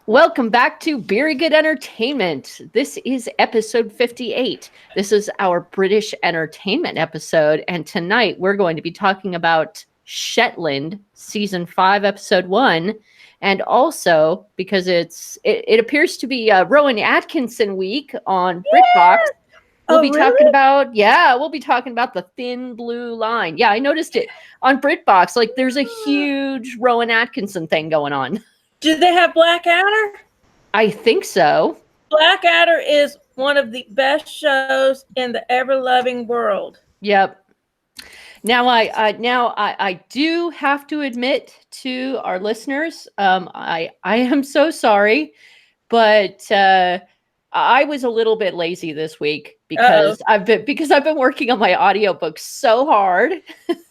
Welcome back to BeeryGE Entertainment. This is episode 58. This is our British entertainment episode, and tonight we're going to be talking about Shetland season 5, episode 1, and also because it appears to be Rowan Atkinson week on BritBox. We'll be talking about we'll be talking about the Thin Blue Line. Yeah, I noticed it on BritBox. Like, there's a huge Rowan Atkinson thing going on. Do they have Blackadder? I think so. Blackadder is one of the best shows in the ever-loving world. Yep. Now I do have to admit to our listeners, I am so sorry, but I was a little bit lazy this week because I've been working on my audiobook so hard.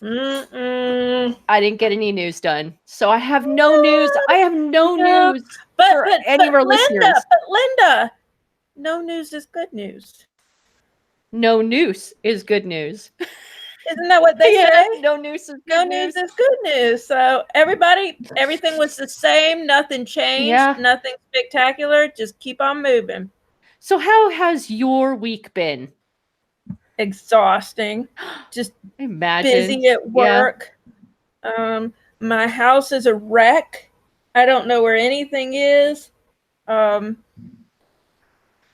I didn't get any news done. So I have no news. I have no news for any of our listeners. But Linda, no news is good news. No news is good news. Isn't that what they say? No news is good no news. news is good news. So everything was the same. Nothing changed. Nothing spectacular. Just keep on moving. So how has your week been? Exhausting. Just busy at work. Yeah. My house is a wreck. I don't know where anything is.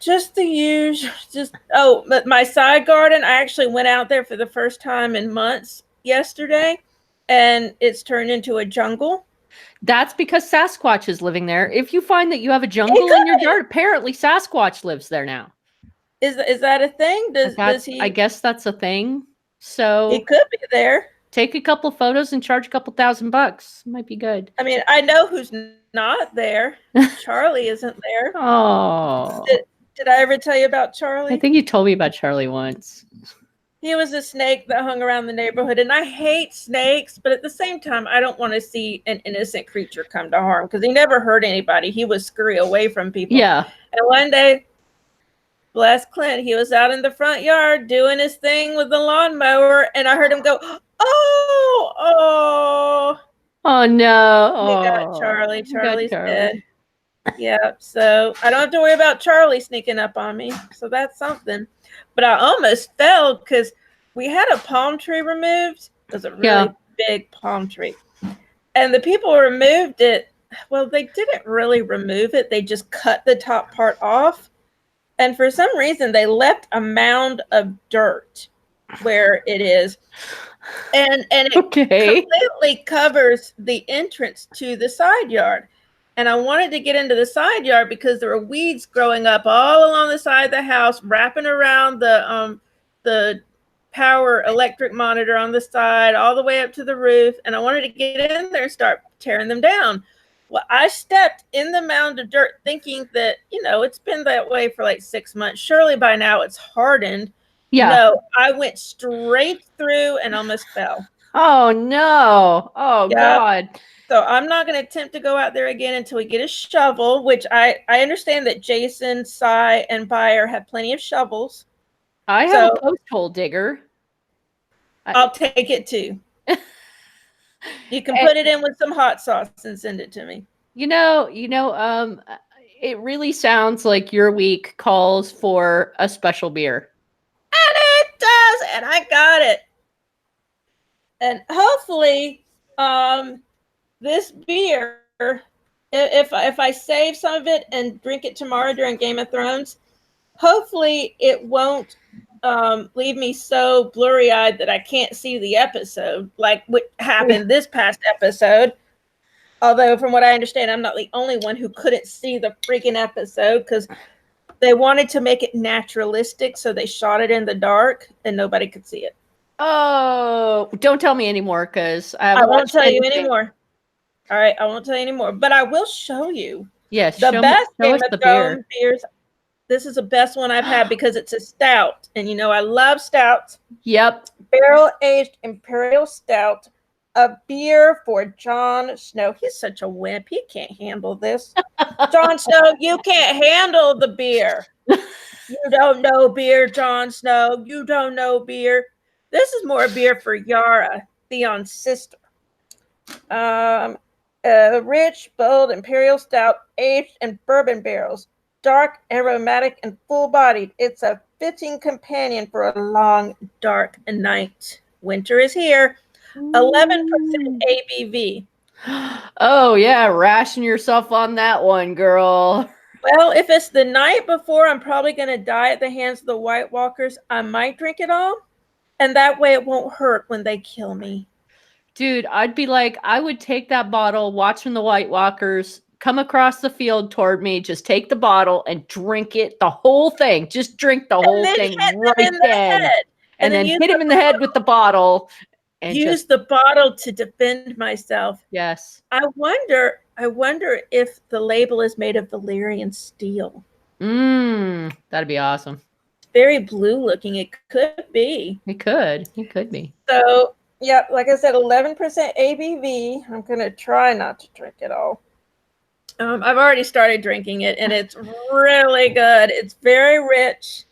Just the usual. But my side garden, I actually went out there for the first time in months yesterday, and it's turned into a jungle. That's because Sasquatch is living there. If you find that you have a jungle in your yard, apparently Sasquatch lives there now. Is that a thing? Does he? I guess that's a thing. So he could be there. Take a couple photos and charge a couple $1,000. Might be good. I mean, I know who's not there. Charlie isn't there. Oh. Did I ever tell you about Charlie? I think you told me about Charlie once. He was a snake that hung around the neighborhood, and I hate snakes, but at the same time, I don't want to see an innocent creature come to harm because he never hurt anybody. He would scurry away from people. Yeah. And one day, bless Clint, he was out in the front yard doing his thing with the lawnmower, and I heard him go, oh no. We got Charlie. Charlie's dead. Yeah, so I don't have to worry about Charlie sneaking up on me. So that's something. But I almost fell because we had a palm tree removed. It was a really big palm tree. And the people who removed it, well, they didn't really remove it. They just cut the top part off. And for some reason, they left a mound of dirt where it is. And it completely covers the entrance to the side yard. And I wanted to get into the side yard because there were weeds growing up all along the side of the house, wrapping around the power electric monitor on the side, all the way up to the roof. And I wanted to get in there and start tearing them down. Well, I stepped in the mound of dirt thinking that, it's been that way for like 6 months. Surely by now it's hardened. Yeah. No, I went straight through and almost fell. Oh, no. Oh, God. So I'm not going to attempt to go out there again until we get a shovel, which I understand that Jason, Cy, and Buyer have plenty of shovels. I have a post hole digger. I'll take it too. You can put it in with some hot sauce and send it to me. It really sounds like your week calls for a special beer. And it does, and I got it. And hopefully, this beer, if I save some of it and drink it tomorrow during Game of Thrones, hopefully it won't leave me so blurry-eyed that I can't see the episode, like what happened this past episode. Although, from what I understand, I'm not the only one who couldn't see the freaking episode because they wanted to make it naturalistic, so they shot it in the dark and nobody could see it. Oh, don't tell me anymore because I won't tell you anymore. All right, I won't tell you anymore, but I will show you. Yes, the best Game of Thrones beers. This is the best one I've had because it's a stout, and I love stouts. Yep, barrel-aged imperial stout, a beer for Jon Snow. He's such a wimp; he can't handle this. Jon Snow, you can't handle the beer. You don't know beer, Jon Snow. You don't know beer. This is more beer for Yara, Theon's sister. Rich, bold, imperial stout, aged in bourbon barrels. Dark, aromatic, and full-bodied. It's a fitting companion for a long, dark night. Winter is here. 11% ABV. Oh, yeah. Ration yourself on that one, girl. Well, if it's the night before, I'm probably going to die at the hands of the White Walkers. I might drink it all, and that way it won't hurt when they kill me. Dude, I'd be like, I would take that bottle, watching the White Walkers come across the field toward me, just take the bottle and drink it, the whole thing. Just drink the whole thing right then. And then hit him in the head with the bottle. And use the bottle to defend myself. Yes. I wonder if the label is made of Valyrian steel. That'd be awesome. Very blue looking. It could be. It could be. So, yeah, like I said, 11% ABV. I'm going to try not to drink it all. I've already started drinking it, and it's really good. It's very rich.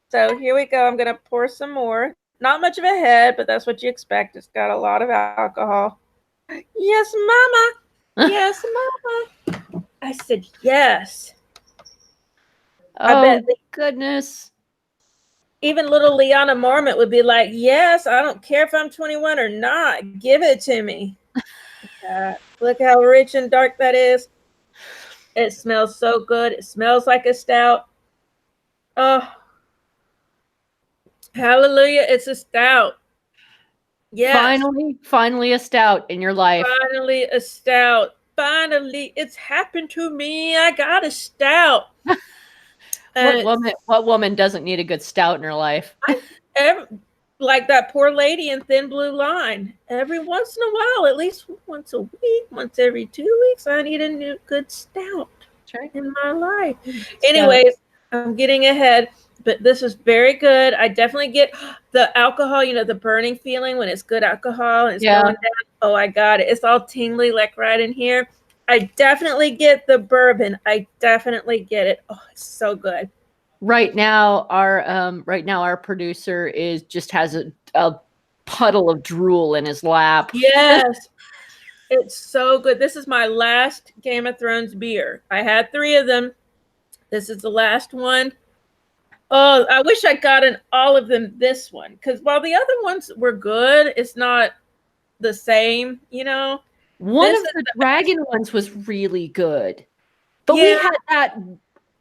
So here we go. I'm going to pour some more. Not much of a head, but that's what you expect. It's got a lot of alcohol. Yes, Mama. Yes, Mama. I said yes. Oh, I bet goodness. Even little Liana Marmot would be like, yes, I don't care if I'm 21 or not. Give it to me. Look how rich and dark that is. It smells so good. It smells like a stout. Oh, hallelujah. It's a stout. Yes. Finally a stout in your life. Finally a stout. Finally, it's happened to me. I got a stout. What woman doesn't need a good stout in her life? Like that poor lady in Thin Blue Line. Every once in a while, at least once a week, once every 2 weeks, I need a new good stout in my life. Anyways, I'm getting ahead, but this is very good. I definitely get the alcohol, the burning feeling when it's good alcohol and it's going down. Oh, I got it. It's all tingly, like right in here. I definitely get the bourbon. I definitely get it. Oh, it's so good. Right now, our producer has a puddle of drool in his lap. Yes. It's so good. This is my last Game of Thrones beer. I had 3 of them. This is the last one. Oh, I wish I gotten all of them this one. Because while the other ones were good, it's not the same, One of the dragon ones was really good. But we had that,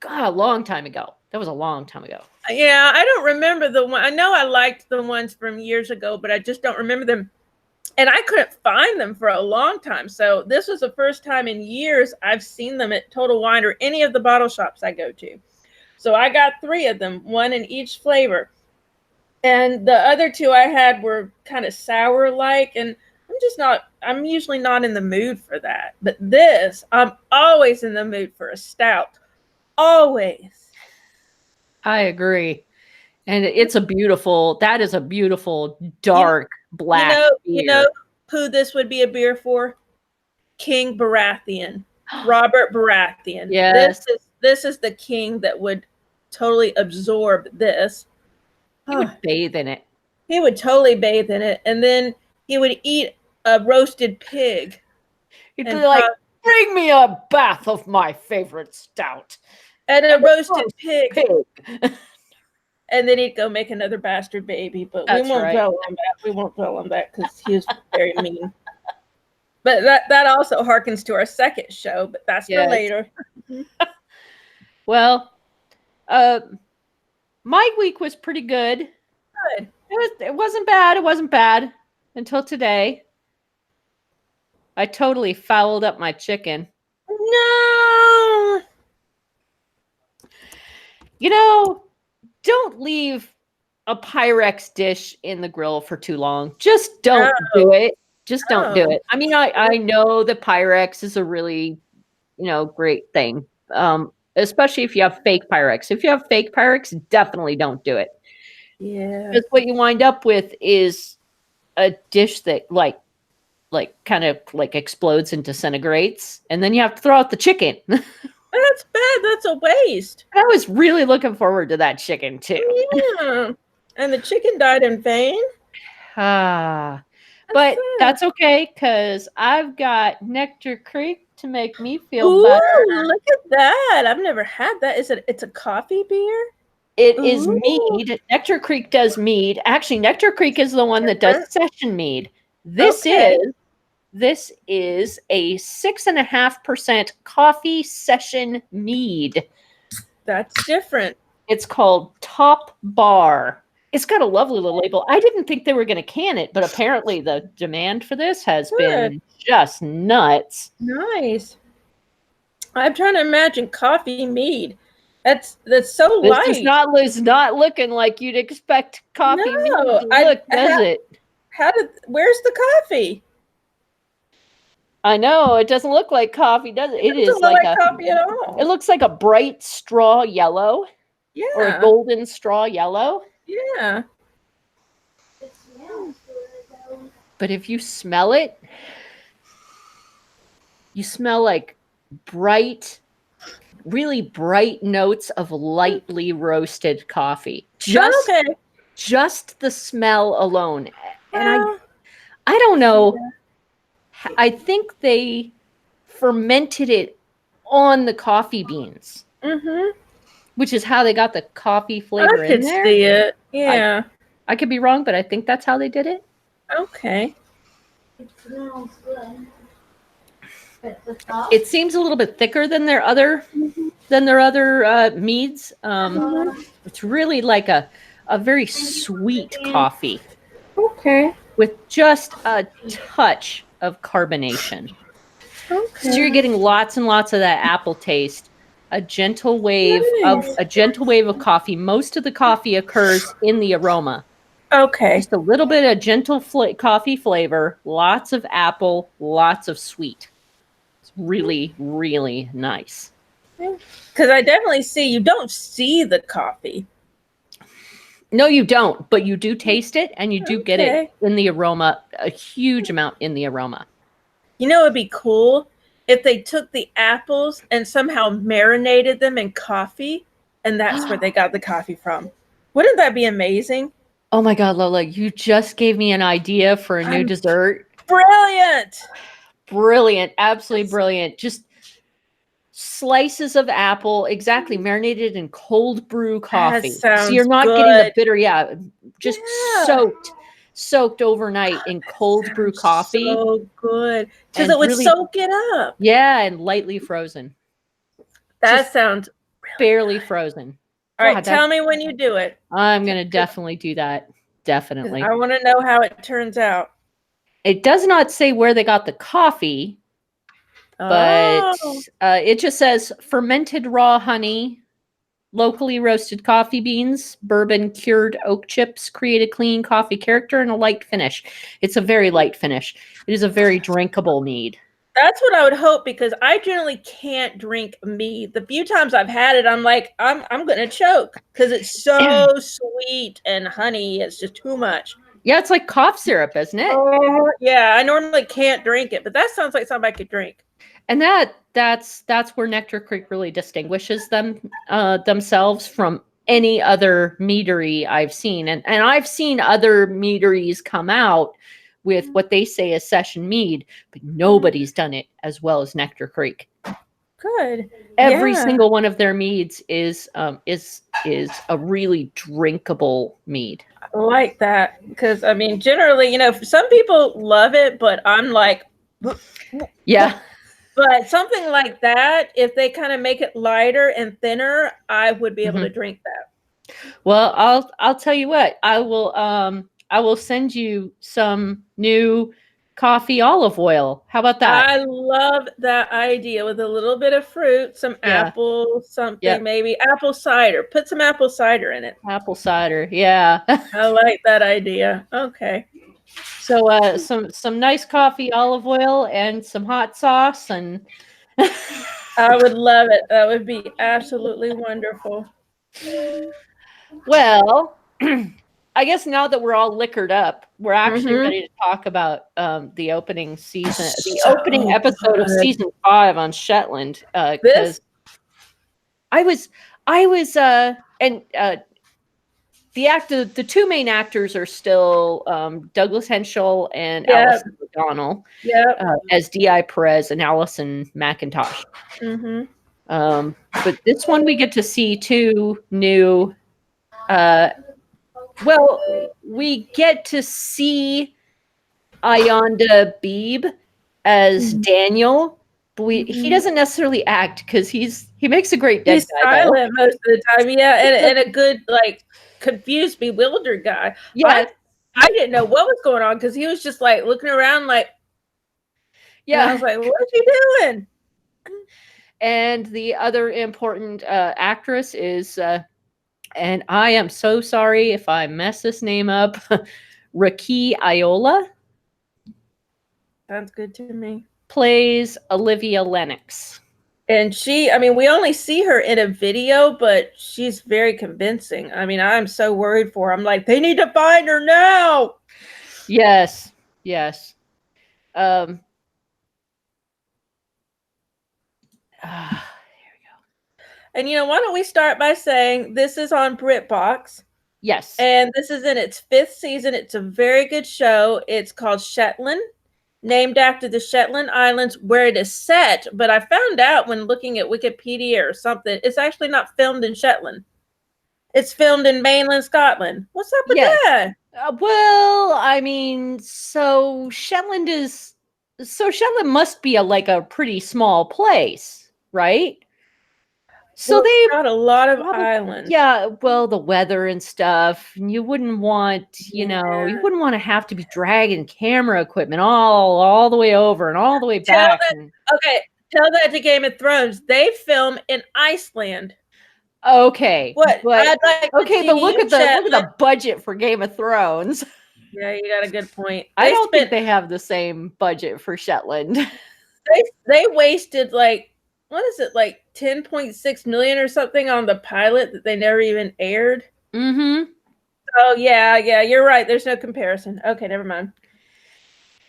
a long time ago. That was a long time ago. Yeah, I don't remember the one. I know I liked the ones from years ago, but I just don't remember them. And I couldn't find them for a long time. So this was the first time in years I've seen them at Total Wine or any of the bottle shops I go to. So I got 3 of them, one in each flavor. And the other 2 I had were kind of sour-like. And I'm usually not in the mood for that. But this, I'm always in the mood for a stout. Always. I agree. And that is a beautiful, dark, black beer. You know who this would be a beer for? King Baratheon. Robert Baratheon. Yes. This is the king that would totally absorb this. He would bathe in it. He would totally bathe in it. And then he would eat a roasted pig. He'd be like, bring me a bath of my favorite stout. And a roasted pig. And then he'd go make another bastard baby. But we won't tell him that. We won't tell him that because he was very mean. But that also harkens to our second show, but that's for later. Well, my week was pretty good. Good. It wasn't bad. It wasn't bad until today. I totally fouled up my chicken. No. Don't leave a Pyrex dish in the grill for too long. Just don't do it. Just don't do it. I mean, I know that Pyrex is a really, great thing. Especially if you have fake Pyrex. If you have fake Pyrex, definitely don't do it. Yeah. Because what you wind up with is a dish that kind of explodes and disintegrates, and then you have to throw out the chicken. That's bad. That's a waste. I was really looking forward to that chicken too. Yeah. And the chicken died in vain? Well, But that's okay, because I've got Nectar Creek to make me feel Ooh, better. look at that. I've never had that. It's a coffee beer? It is mead. Nectar Creek does mead. Actually, Nectar Creek is the one that does session mead. This is a 6.5% coffee session mead. That's different. It's called Top Bar. It's got a lovely little label. I didn't think they were going to can it, but apparently the demand for this has been just nuts. Nice. I'm trying to imagine coffee mead. That's so light. This is not looking like you'd expect coffee mead to look, does it? Where's the coffee? I know, it doesn't look like coffee, does it? It is doesn't look like coffee at all. It looks like a bright straw yellow. Yeah. Or a golden straw yellow. Yeah. But if you smell it, you smell like really bright notes of lightly roasted coffee. Just the smell alone. And I don't know. I think they fermented it on the coffee beans. Mm-hmm. Which is how they got the coffee flavor in there. I could see it. Yeah. I could be wrong, but I think that's how they did it. Okay. It smells good. It seems a little bit thicker than their other meads. It's really like a very sweet coffee. Okay. With just a touch of carbonation. Okay. So you're getting lots and lots of that apple taste. A gentle wave of coffee. Most of the coffee occurs in the aroma. Okay. Just a little bit of gentle coffee flavor, lots of apple, lots of sweet. It's really, really nice. Because I definitely you don't see the coffee. No, you don't, but you do taste it, and you do get it in the aroma, a huge amount in the aroma. You know, it'd be cool if they took the apples and somehow marinated them in coffee, and that's where they got the coffee from. Wouldn't that be amazing? Oh my God, Lola, you just gave me an idea for a new dessert. Brilliant. Brilliant. Absolutely brilliant. Just slices of apple, exactly, marinated in cold brew coffee. So you're not getting the bitter, just soaked overnight in cold brew coffee. So good. Because it would really soak it up. Yeah, and lightly frozen. That sounds barely frozen. All right, tell me when you do it. I'm going to definitely do that. Definitely. I want to know how it turns out. It does not say where they got the coffee, but it just says fermented raw honey, locally roasted coffee beans, bourbon cured oak chips create a clean coffee character and a light finish. It's a very light finish. It is a very drinkable mead. That's what I would hope, because I generally can't drink mead. The few times I've had it, I'm like, I'm going to choke because it's so sweet and honey. It's just too much. Yeah, it's like cough syrup, isn't it? Yeah, I normally can't drink it, but that sounds like something I could drink. And that's where Nectar Creek really distinguishes themselves from any other meadery I've seen. And I've seen other meaderies come out with what they say is session mead, but nobody's done it as well as Nectar Creek. Good. Every single one of their meads is a really drinkable mead. I like that, because I mean, generally, some people love it, but I'm like, yeah. But something like that, if they kind of make it lighter and thinner, I would be able to drink that. Well, I'll tell you what, I will send you some new coffee olive oil. How about that? I love that idea, with a little bit of fruit, some apple, something, maybe apple cider. Put some apple cider in it. Apple cider, yeah. I like that idea. Okay. So some nice coffee olive oil and some hot sauce, and I would love it. That would be absolutely wonderful. Well, I guess now that we're all liquored up, we're actually ready to talk about the opening season, opening episode of season 5 on Shetland. Because I was the two main actors are still Douglas Henschel and Alison O'Donnell. As D.I. Perez and Allison McIntosh. Mm-hmm. But this one we get to see two new. We get to see Ayanda Beebe as Daniel, but he doesn't necessarily act because he makes a great dead He's guy. silent most of the time, and a good like confused, bewildered guy. Yeah, I didn't know what was going on because he was just like looking around, like, and I was like, "What is he doing?" And the other important actress is, and I am so sorry if I mess this name up, Raki Iola. Sounds good to me. Plays Olivia Lennox. And we only see her in a video, but she's very convincing. I mean, I'm so worried for her. I'm like, they need to find her now. Yes. Here we go. And why don't we start by saying this is on BritBox. Yes. And this is in its 5th season. It's a very good show. It's called Shetland, named after the Shetland Islands where it is set. But I found out when looking at Wikipedia or something, it's actually not filmed in Shetland. It's filmed in mainland Scotland. What's up with that? Well, I mean, so Shetland must be a pretty small place, right? So they've got a lot of islands. Yeah, well, the weather and stuff. And you wouldn't want, you wouldn't want to have to be dragging camera equipment all the way over and all the way back. Tell that to Game of Thrones. They film in Iceland. Okay. What? But look at the budget for Game of Thrones. Yeah, you got a good point. I don't think they have the same budget for Shetland. They wasted like 10.6 million or something on the pilot that they never even aired. Mm-hmm. Oh yeah, you're right. There's no comparison. Okay, never mind.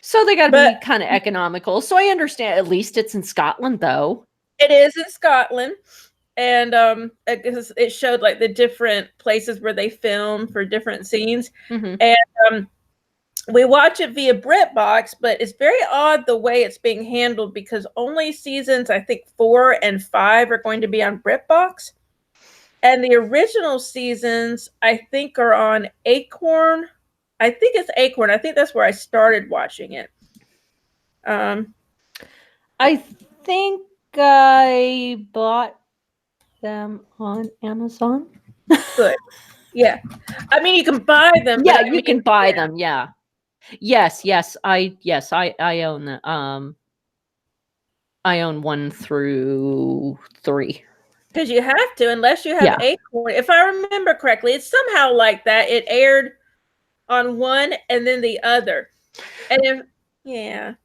So they got to be kind of economical. So I understand. At least it's in Scotland, though. It is in Scotland, and it showed like the different places where they film for different scenes, and we watch it via BritBox, but it's very odd the way it's being handled because only seasons, I think 4 and 5 are going to be on BritBox. And the original seasons, I think, are on Acorn. I think it's Acorn. I think that's where I started watching it. I think I bought them on Amazon. Good. Yeah. I mean, you can buy them. Yeah, you can buy them. Yeah. Yes, I own the I own 1 through 3. Because you have to, unless you have Acorn. If I remember correctly, it's somehow like that. It aired on one and then the other. And Yeah.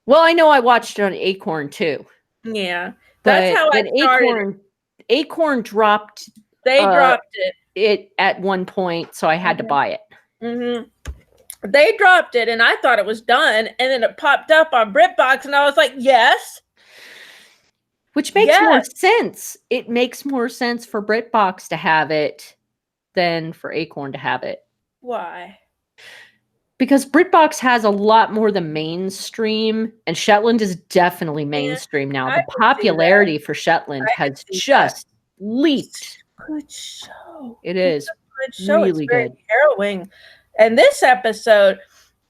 Well, I know I watched it on Acorn too. Yeah. That's how I started. Acorn dropped. They dropped it at one point, so I had to buy it. Mm-hmm. They dropped it, and I thought it was done, and then it popped up on BritBox, and I was like, yes. Which makes more sense. It makes more sense for BritBox to have it than for Acorn to have it. Why? Because BritBox has a lot more than mainstream, and Shetland is definitely mainstream now. The popularity for Shetland has just leaped. Good show. It is. Good show. Really it's very good. Harrowing. And this episode,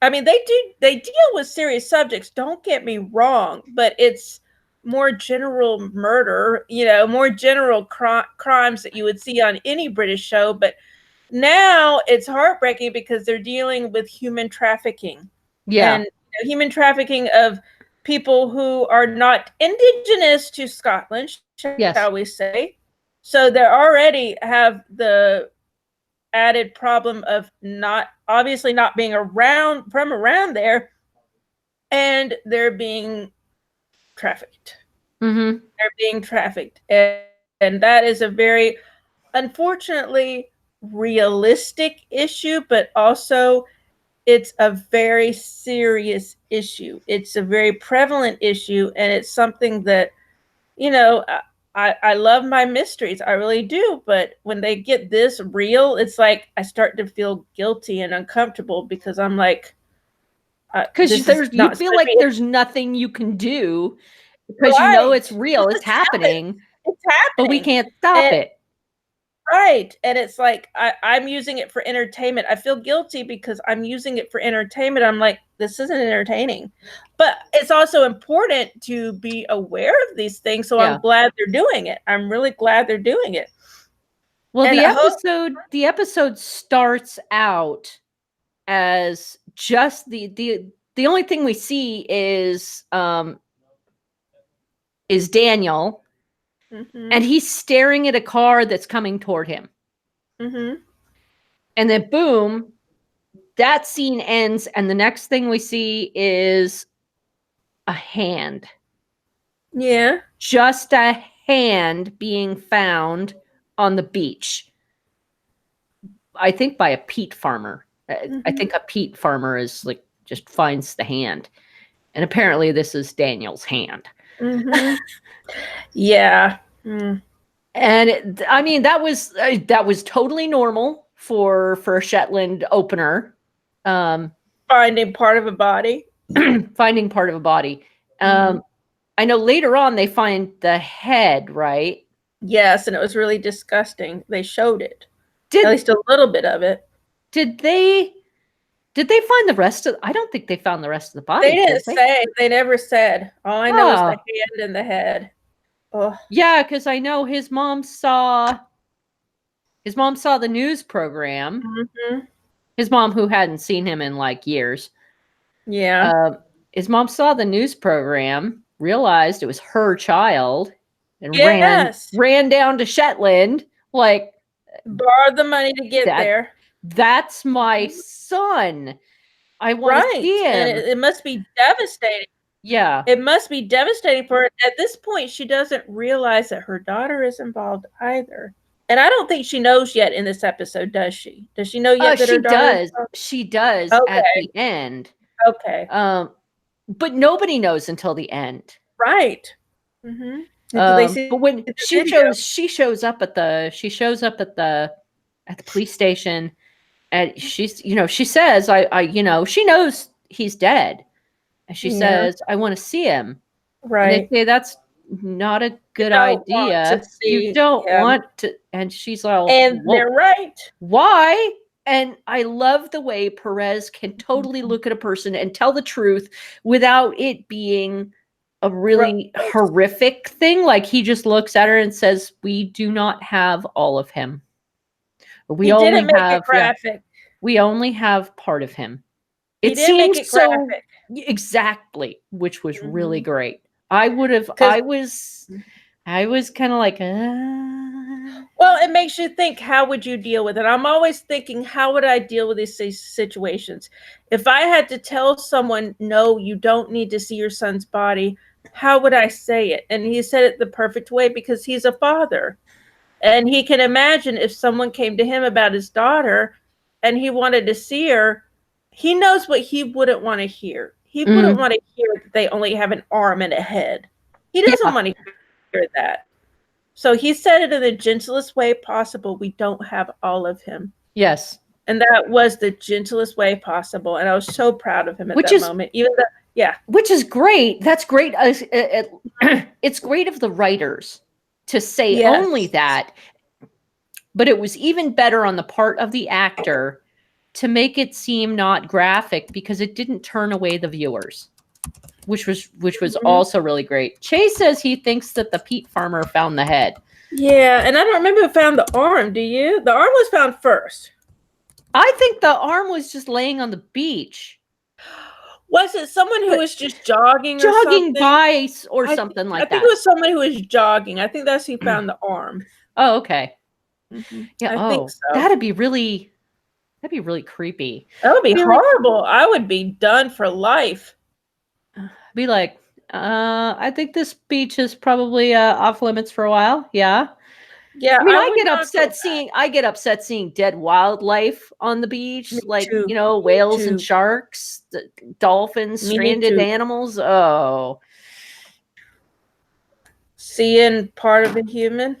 I mean, they deal with serious subjects, don't get me wrong, but it's more general murder, more general crimes that you would see on any British show. But now it's heartbreaking because they're dealing with human trafficking. Yeah. And human trafficking of people who are not indigenous to Scotland, shall we say. So they already have the added problem of not being around there, and they're being trafficked. Mm-hmm. They're being trafficked, and that is a very, unfortunately, realistic issue, but also it's a very serious issue. It's a very prevalent issue, and it's something that I love my mysteries. I really do. But when they get this real, it's like I start to feel guilty and uncomfortable because I'm like, because you feel like there's nothing you can do because you know it's real, it's happening, but we can't stop it. Right. And it's like I'm using it for entertainment. I feel guilty because I'm using it for entertainment. I'm like, this isn't entertaining. But it's also important to be aware of these things. So I'm glad they're doing it. I'm really glad they're doing it. Well, the episode starts out as just the only thing we see is Daniel. Mm-hmm. And he's staring at a car that's coming toward him. Mm-hmm. And then boom, that scene ends. And the next thing we see is a hand. Yeah. Just a hand being found on the beach. I think by a peat farmer. Mm-hmm. I think a peat farmer is like just finds the hand. And apparently this is Daniel's hand. Mm-hmm. Yeah. Mm. And I mean, that was totally normal for a Shetland opener. Finding part of a body. Finding part of a body. Mm-hmm. I know later on they find the head, right? Yes, and it was really disgusting. They showed it. At least a little bit of it. Did they find the rest of? I don't think they found the rest of the body. They didn't say. They never said. All I know is the hand and the head. Oh. Yeah, because I know his mom saw the news program. Mm-hmm. His mom, who hadn't seen him in like years. Yeah. His mom saw the news program, realized it was her child, and ran down to Shetland, like borrowed the money to get there. That's my son. I want to see him. And it must be devastating. Yeah. It must be devastating for her. At this point, she doesn't realize that her daughter is involved either. And I don't think she knows yet in this episode, does she? Does she know yet that her daughter is involved? She does at the end. Okay. But nobody knows until the end. Right. Mm-hmm. But when she shows up at the police station, and she says, she knows he's dead. And she says, I want to see him. Right. And they say, that's not a good idea. You don't want to. And she's like, and they're right. Why? And I love the way Perez can totally look at a person and tell the truth without it being a really horrific thing. Like he just looks at her and says, we do we only have graphic. We only have part of him. It seems so graphic. Exactly, which was really great. I was kind of like, Well, it makes you think, how would you deal with it? I'm always thinking, how would I deal with these situations? If I had to tell someone, no, you don't need to see your son's body, how would I say it? And he said it the perfect way because he's a father. And he can imagine if someone came to him about his daughter and he wanted to see her, he knows what he wouldn't want to hear. He wouldn't want to hear that they only have an arm and a head. He doesn't want to hear that. So he said it in the gentlest way possible. We don't have all of him. Yes. And that was the gentlest way possible. And I was so proud of him at that moment. Which is great. That's great. It's great of the writers to say only that. But it was even better on the part of the actor to make it seem not graphic because it didn't turn away the viewers, which was also really great. Chase says he thinks that the peat farmer found the head. Yeah, and I don't remember who found the arm. Do you? The arm was found first. I think the arm was just laying on the beach. Was it someone who was just jogging by or something like that? I think it was someone who was jogging. I think that's who found the arm. Oh, okay. Mm-hmm. Yeah. I think so. That'd be really creepy. That would be horrible. I would be done for life. Be like, I think this beach is probably off limits for a while. Yeah. Yeah. I mean, I get upset seeing dead wildlife on the beach, whales and sharks, dolphins, stranded animals. Oh. seeing part of a human.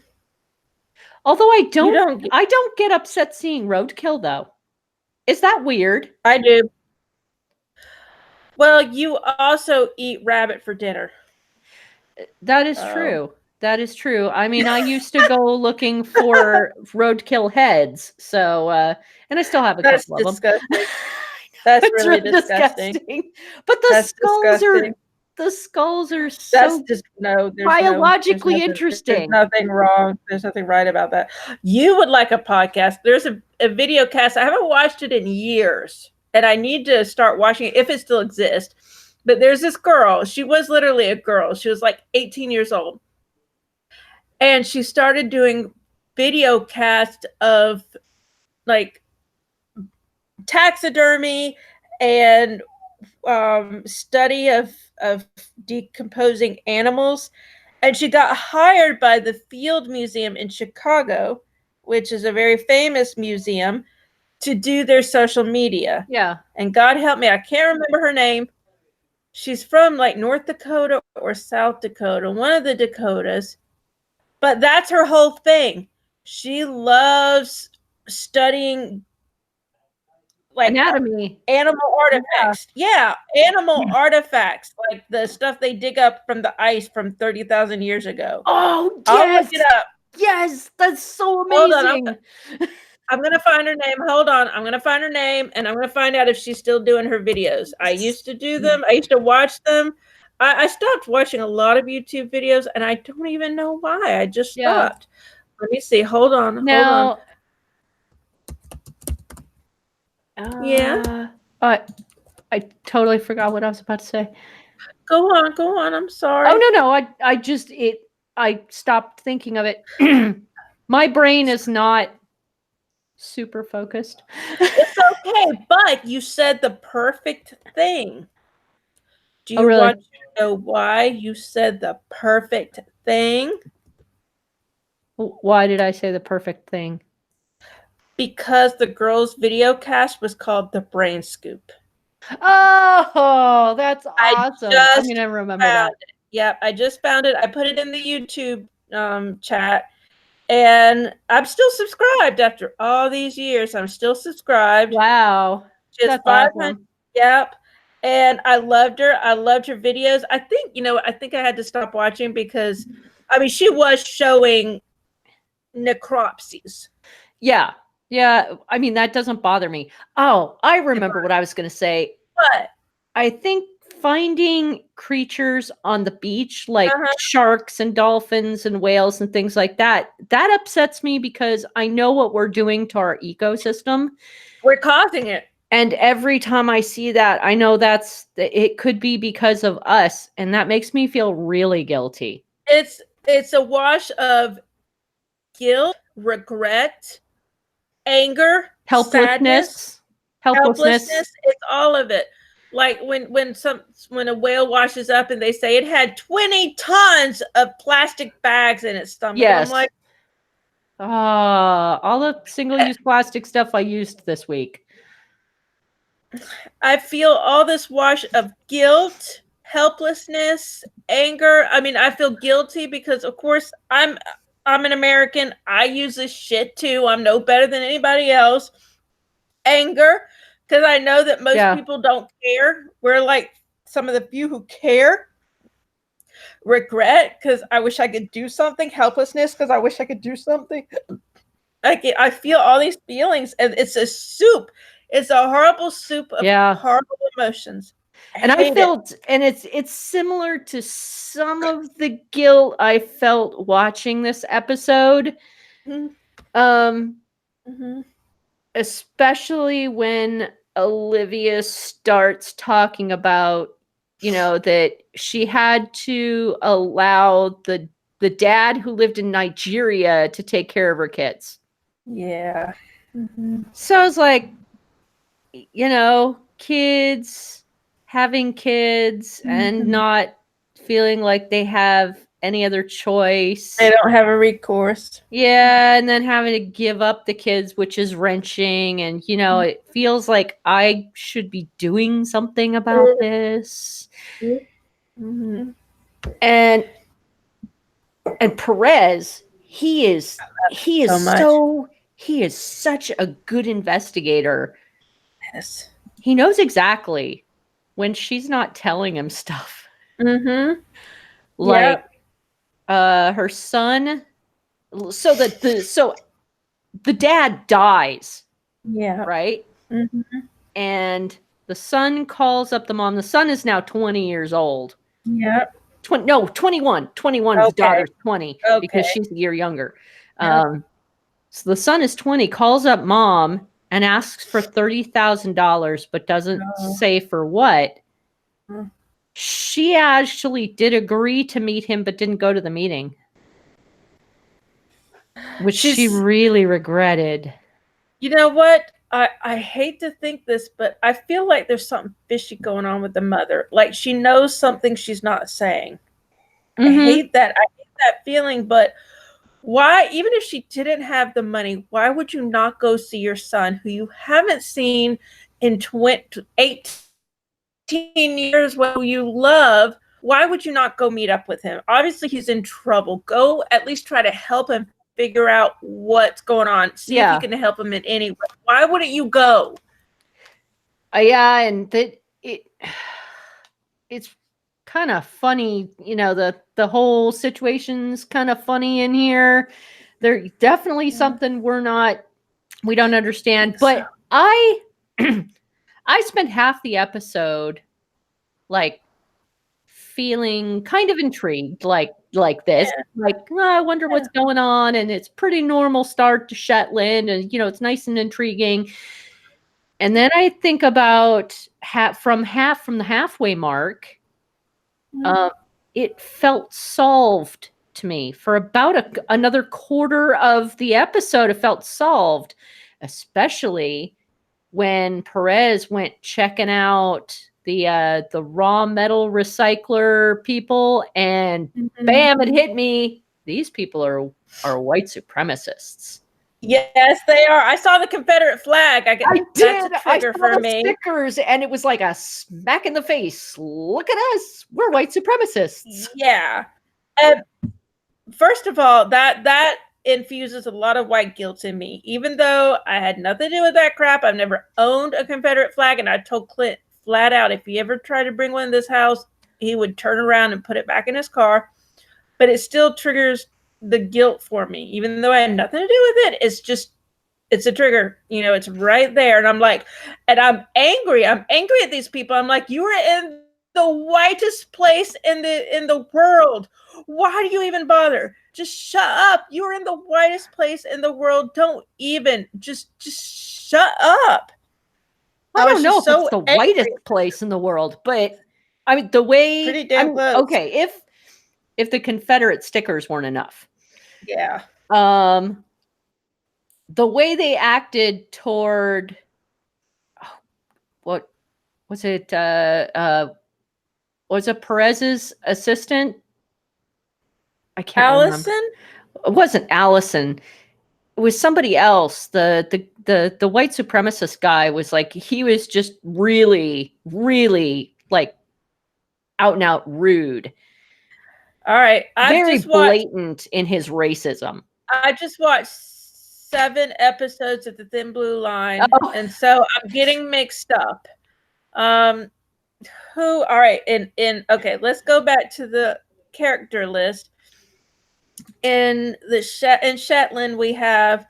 Although I You don't get upset seeing roadkill though. Is that weird? I do. Well, you also eat rabbit for dinner. That is true. That is true. I mean, I used to go looking for roadkill heads. So, and I still have a That's couple of them. disgusting. That's It's really disgusting. But That's disgusting. the skulls are That's so just no. biologically interesting. There's nothing wrong. There's nothing right about that. You would like a podcast. There's a video cast. I haven't watched it in years, and I need to start watching it if it still exists. But there's this girl. She was literally a girl. She was like 18 years old, and she started doing video cast of like taxidermy and study of decomposing animals, and she got hired by the Field Museum in Chicago, which is a very famous museum, to do their social media. Yeah. And God help me, I can't remember her name. She's from like North Dakota or South Dakota, one of the Dakotas. But that's her whole thing. She loves studying like anatomy, animal artifacts. Yeah, animal artifacts, like the stuff they dig up from the ice from 30,000 years ago. Oh, yes. I'll look it up. Yes, that's so amazing. Hold on, I'm gonna find her name. Hold on, I'm gonna find her name, and I'm gonna find out if she's still doing her videos. I used to do them. I used to watch them. I stopped watching a lot of YouTube videos, and I don't even know why. I just stopped. Let me see. Hold on. Now, yeah. I totally forgot what I was about to say. Go on. I'm sorry. Oh no. I stopped thinking of it. My brain is not super focused. It's okay, but you said the perfect thing. Do you really? want to know why you said the perfect thing? Why did I say the perfect thing? Because the girl's video cast was called The Brain Scoop. Oh, that's awesome. I'm going to remember that. Yep, I just found it. I put it in the YouTube chat, and I'm still subscribed after all these years. I'm still subscribed. Wow. Just 500. Yep. And I loved her. I loved her videos. I think I had to stop watching because, I mean, she was showing necropsies. Yeah. I mean, that doesn't bother me. Oh, I remember what I was going to say. What? I think finding creatures on the beach like sharks and dolphins and whales and things like that upsets me because I know what we're doing to our ecosystem. We're causing it. And every time I see that, I know it could be because of us, and that makes me feel really guilty. It's a wash of guilt, regret, anger, helplessness. It's all of it. Like when a whale washes up and they say it had 20 tons of plastic bags in its stomach. Yes. I'm like, all the single-use plastic stuff I used this week. I feel all this wash of guilt, helplessness, anger. I mean, I feel guilty because, of course, I'm an American. I use this shit too. I'm no better than anybody else. Anger, because I know that most people don't care. We're like some of the few who care. Regret, because I wish I could do something. Helplessness, because I wish I could do something. I feel all these feelings, and it's a soup. It's a horrible soup of horrible emotions. And I felt, and it's similar to some of the guilt I felt watching this episode. Especially when Olivia starts talking about, that she had to allow the dad who lived in Nigeria to take care of her kids. Yeah. So I was like, kids having kids and not feeling like they have any other choice. They don't have a recourse. Yeah, and then having to give up the kids, which is wrenching. And, it feels like I should be doing something about this. And And Perez, he is such a good investigator. Yes. He knows exactly when she's not telling him stuff. Mm-hmm. Like her son. So the dad dies. Yeah. Right? Mm-hmm. And the son calls up the mom. The son is now 20 years old. Yep. 21. 21. His daughter's 20 because she's a year younger. Yep. So the son is 20, calls up mom and asks for $30,000, but doesn't say for what. She actually did agree to meet him, but didn't go to the meeting, which she really regretted. You know what? I hate to think this, but I feel like there's something fishy going on with the mother. Like she knows something she's not saying. Mm-hmm. I hate that feeling, but why, even if she didn't have the money, why would you not go see your son who you haven't seen in 18 years, who you love? Why would you not go meet up with him? Obviously, he's in trouble. Go at least try to help him figure out what's going on. See if you can help him in any way. Why wouldn't you go? Yeah, and it's kind of funny, the whole situation's kind of funny in here. There's definitely something we don't understand. But I spent half the episode like feeling kind of intrigued, like this. Like, I wonder what's going on. And it's pretty normal start to Shetland, and it's nice and intriguing. And then I think about from the halfway mark, it felt solved to me. For about another quarter of the episode, it felt solved, especially when Perez went checking out the raw metal recycler people, and bam, it hit me. These people are white supremacists. Yes, they are. I saw the Confederate flag. That's a trigger for me. Stickers, and it was like a smack in the face. Look at us. We're white supremacists. Yeah. First of all, that infuses a lot of white guilt in me. Even though I had nothing to do with that crap, I've never owned a Confederate flag, and I told Clint flat out, if he ever tried to bring one in this house, he would turn around and put it back in his car. But it still triggers the guilt for me, even though I had nothing to do with it. It's a trigger, it's right there. And I'm like, and I'm angry at these people. I'm like, you are in the whitest place in the world. Why do you even bother? Just shut up. You're in the whitest place in the world. Don't even just shut up. I don't know if it's the whitest place in the world, but I mean the way pretty damn close. Okay, if the Confederate stickers weren't enough. Yeah. The way they acted toward what was it? Was it Perez's assistant? I can't Allison? remember. It wasn't Allison. It was somebody else. The white supremacist guy was like, he was just really, really like out and out rude. All right. Very blatant in his racism. I just watched 7 episodes of The Thin Blue Line, and so I'm getting mixed up. All right, okay, let's go back to the character list. In Shetland, we have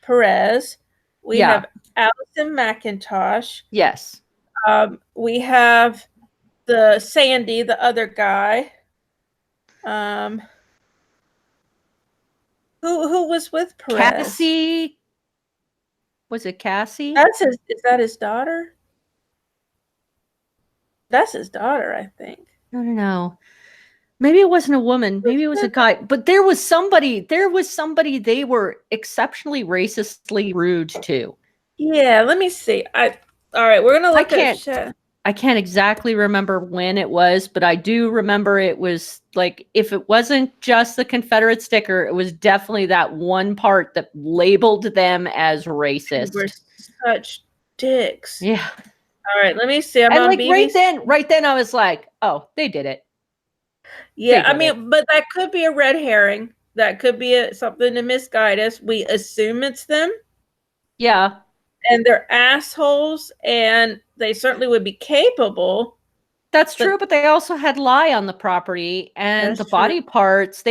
Perez. We have Alison McIntosh. Yes. We have the Sandy, the other guy. Who was with Perez? Cassie. Was it Cassie? Is that his daughter? That's his daughter, I think. No. Maybe it wasn't a woman. Maybe it was a guy. But there was somebody they were exceptionally racistly rude to. Yeah, let me see. All right, we're gonna look at. I can't exactly remember when it was, but I do remember it was like, if it wasn't just the Confederate sticker, it was definitely that one part that labeled them as racist. We're such dicks. Yeah. All right, let me see. I'm on like BBC. right then I was like, oh, they did it. Yeah, I mean, but that could be a red herring. That could be something to misguide us. We assume it's them. Yeah. And they're assholes, and they certainly would be capable. That's true, but they also had lye on the property, and the body parts,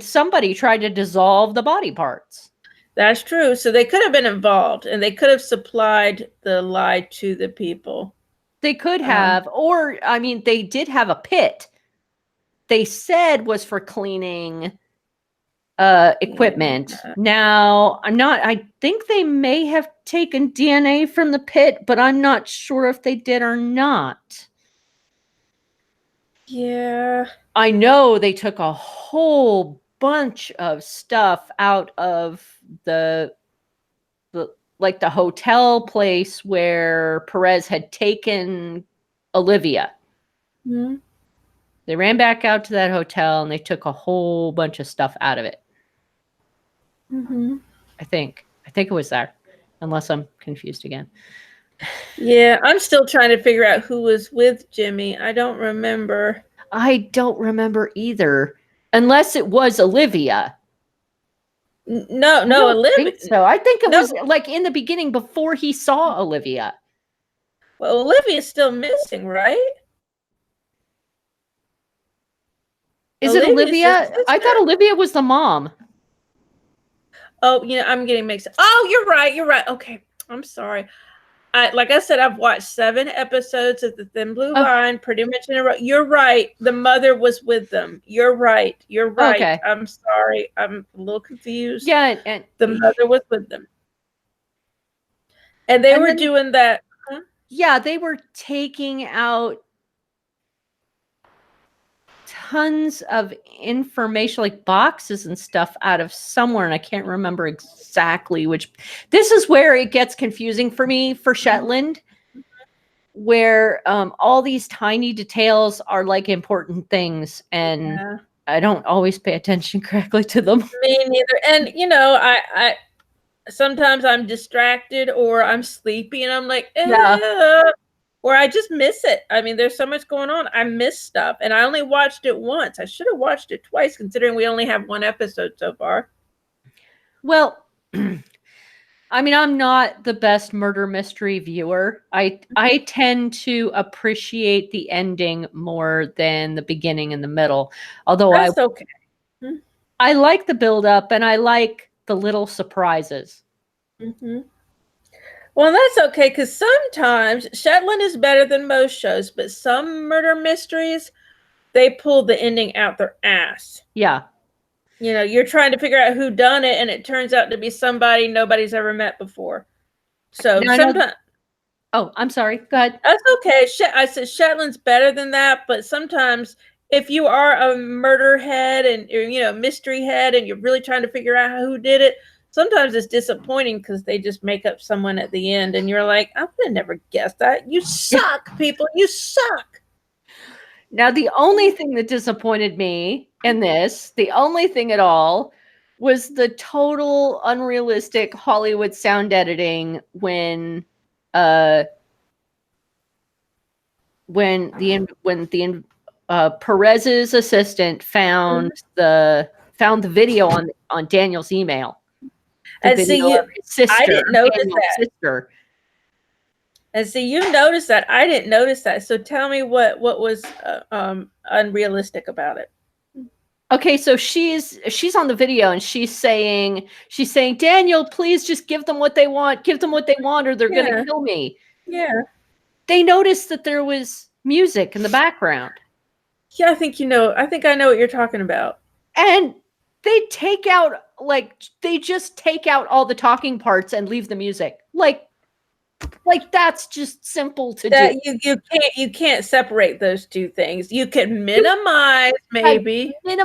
somebody tried to dissolve the body parts. That's true. So they could have been involved, and they could have supplied the lye to the people. They could have, or, I mean, they did have a pit. They said was for cleaning equipment. Yeah. Now, I think they may have taken DNA from the pit, but I'm not sure if they did or not. Yeah. I know they took a whole bunch of stuff out of the hotel place where Perez had taken Olivia. Mm-hmm. They ran back out to that hotel and they took a whole bunch of stuff out of it. Mm-hmm. I think it was that, unless I'm confused again. Yeah, I'm still trying to figure out who was with Jimmy. I don't remember. I don't remember either, unless it was Olivia. No, Olivia. So I think it was like in the beginning before he saw Olivia. Well, Olivia's still missing, right? Is it Olivia? I thought Olivia was the mom. Oh, I'm getting mixed up. Oh, you're right. Okay, I'm sorry. Like I said, I've watched 7 episodes of The Thin Blue Line, pretty much in a row. You're right. The mother was with them. You're right. Okay. I'm sorry. I'm a little confused. Yeah, and the mother was with them. And they were doing that. Huh? Yeah, they were taking out tons of information, like boxes and stuff, out of somewhere, and I can't remember exactly which. This is where it gets confusing for me for Shetland, where all these tiny details are like important things, and I don't always pay attention correctly to them. Me neither. And I sometimes I'm distracted or I'm sleepy and I'm like, or I just miss it. I mean, there's so much going on. I miss stuff. And I only watched it once. I should have watched it twice, considering we only have 1 episode so far. Well, I mean, I'm not the best murder mystery viewer. I tend to appreciate the ending more than the beginning and the middle. Although that's okay. I like the build-up and I like the little surprises. Mm-hmm. Well, that's okay, because sometimes Shetland is better than most shows, but some murder mysteries, they pull the ending out their ass. Yeah. You're trying to figure out who done it, and it turns out to be somebody nobody's ever met before. So sometimes... Oh, I'm sorry. Go ahead. That's okay. I said Shetland's better than that, but sometimes if you are a murder head and mystery head, and you're really trying to figure out who did it, sometimes it's disappointing because they just make up someone at the end, and you're like, I would have never guessed that. You suck, people. You suck. Now, the only thing that disappointed me in this, the only thing at all, was the total unrealistic Hollywood sound editing when Perez's assistant found the video on Daniel's email. And see, I didn't notice that. Sister. And see, you noticed that. I didn't notice that. So tell me what was unrealistic about it. Okay, so she's on the video and she's saying, Daniel, please just give them what they want. Give them what they want, or they're gonna kill me. Yeah. They noticed that there was music in the background. Yeah, I think I know what you're talking about. And they just take out all the talking parts and leave the music. Like that's just simple to do. You can't separate those two things. You can minimize maybe. You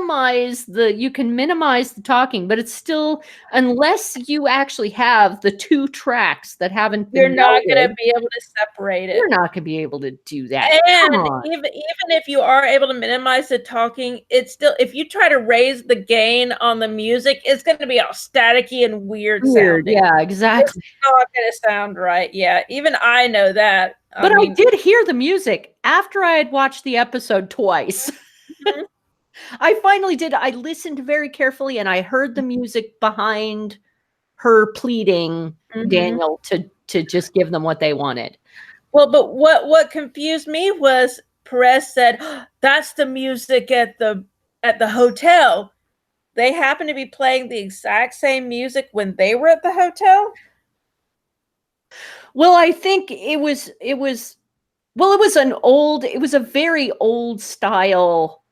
can minimize the talking, but it's still, unless you actually have the 2 tracks that haven't been You're not going to be able to separate it. You're not going to be able to do that. And even if you are able to minimize the talking, it's still, if you try to raise the gain on the music, it's going to be all staticky and weird sounding. Yeah, exactly. It's not going to sound right. Yeah, even I know that. But I did hear the music after I had watched the episode twice. Mm-hmm. I finally did. I listened very carefully and I heard the music behind her pleading Daniel to just give them what they wanted. Well, but what confused me was Perez said, oh, that's the music at the hotel. They happened to be playing the exact same music when they were at the hotel. Well, I think it was a very old style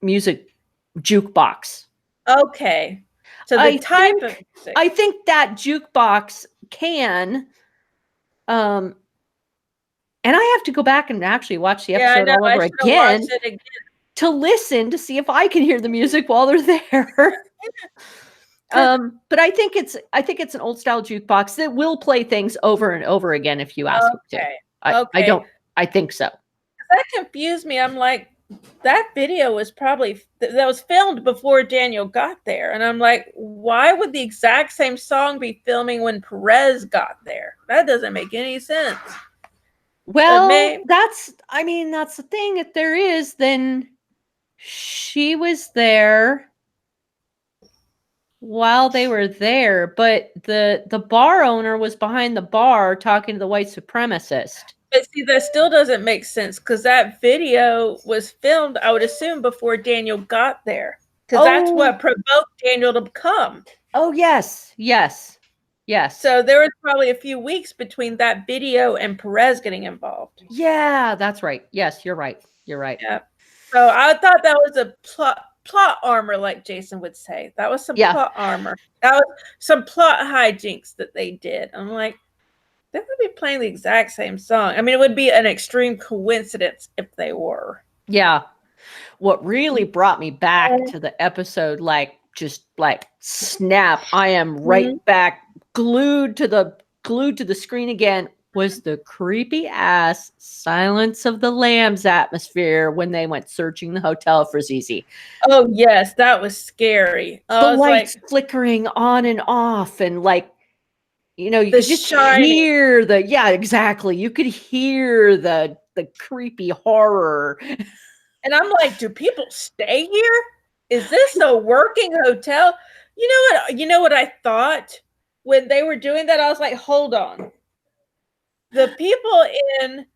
music jukebox. Okay. So the type of music. I think that jukebox can and I have to go back and actually watch the episode all over again to listen to see if I can hear the music while they're there. But I think it's an old style jukebox that will play things over and over again if you ask it to. I think so. That confused me. I'm like, that video was probably that was filmed before Daniel got there, and I'm like, why would the exact same song be filming when Perez got there? That doesn't make any sense. Well, that's the thing. If there is, then she was there while they were there, but the bar owner was behind the bar talking to the white supremacist. But see, that still doesn't make sense because that video was filmed, I would assume, before Daniel got there. Because that's what provoked Daniel to come. Oh, yes. So there was probably a few weeks between that video and Perez getting involved. Yeah, that's right. Yes, you're right. Yeah. So I thought that was a plot armor, like Jason would say. That was some plot armor. That was some plot hijinks that they did. I'm like, they would be playing the exact same song. I mean, it would be an extreme coincidence if they were. Yeah. What really brought me back to the episode, just snap, I am right back glued to the screen again, was the creepy ass Silence of the Lambs atmosphere when they went searching the hotel for Zizi. Oh yes, that was scary. The lights flickering on and off, and you could just hear exactly. You could hear the creepy horror. And I'm like, do people stay here? Is this a working hotel? You know what I thought when they were doing that? I was like, hold on. The people in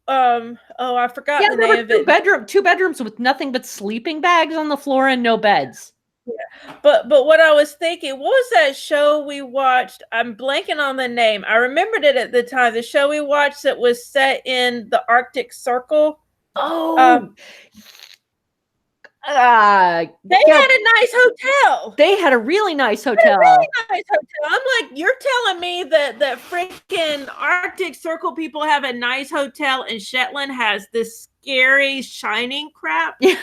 I forgot the name of it. Two bedrooms with nothing but sleeping bags on the floor and no beds. Yeah. But what I was thinking, what was that show we watched? I'm blanking on the name. I remembered it at the time. The show we watched that was set in the Arctic Circle. Oh. They had a nice hotel. They had a really nice hotel. I'm like, you're telling me that freaking Arctic Circle people have a nice hotel and Shetland has this scary shining crap? Yeah.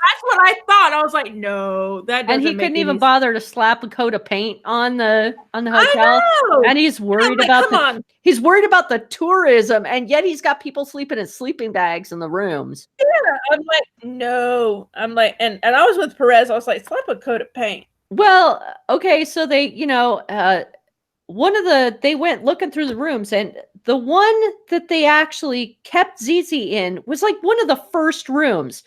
That's what I thought. I was like, no, that doesn't. And he couldn't even bother to slap a coat of paint on the hotel. I know. And he's worried he's worried about the tourism, and yet he's got people sleeping in sleeping bags in the rooms. Yeah, I'm like, no. I'm like, and I was with Perez. I was like, slap a coat of paint. Well, okay, so they, they went looking through the rooms, and the one that they actually kept Zizi in was one of the first rooms.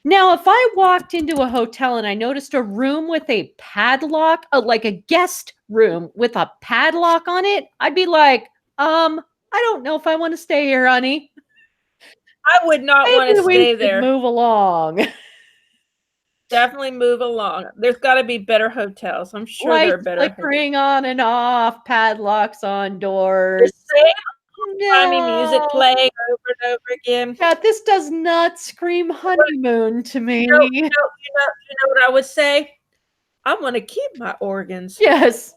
Now, if I walked into a hotel and I noticed a room with a padlock, like a guest room with a padlock on it, I'd be like, I don't know if I want to stay here, honey. I would not want to stay there. Move along. Definitely move along. There's got to be better hotels. I'm sure there are better. Flickering on and off, padlocks on doors. Funny music playing over and over again. God, this does not scream honeymoon to me. You know what I would say? I want to keep my organs. Yes.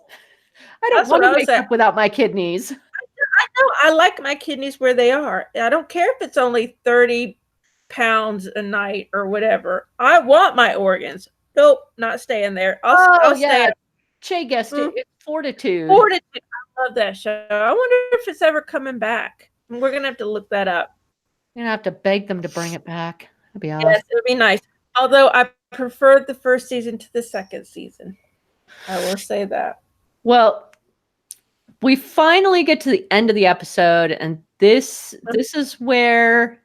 I don't want to wake up without my kidneys. I know. I like my kidneys where they are. I don't care if it's only 30 pounds a night or whatever. I want my organs. Nope, not staying there. I'll stay. Che guessed it. It's Fortitude. Fortitude. I love that show. I wonder if it's ever coming back. We're going to have to look that up. You're going to have to beg them to bring it back. That'd be awesome. Yes, it would be nice. Although I preferred the first season to the second season. I will say that. Well, we finally get to the end of the episode, and this is where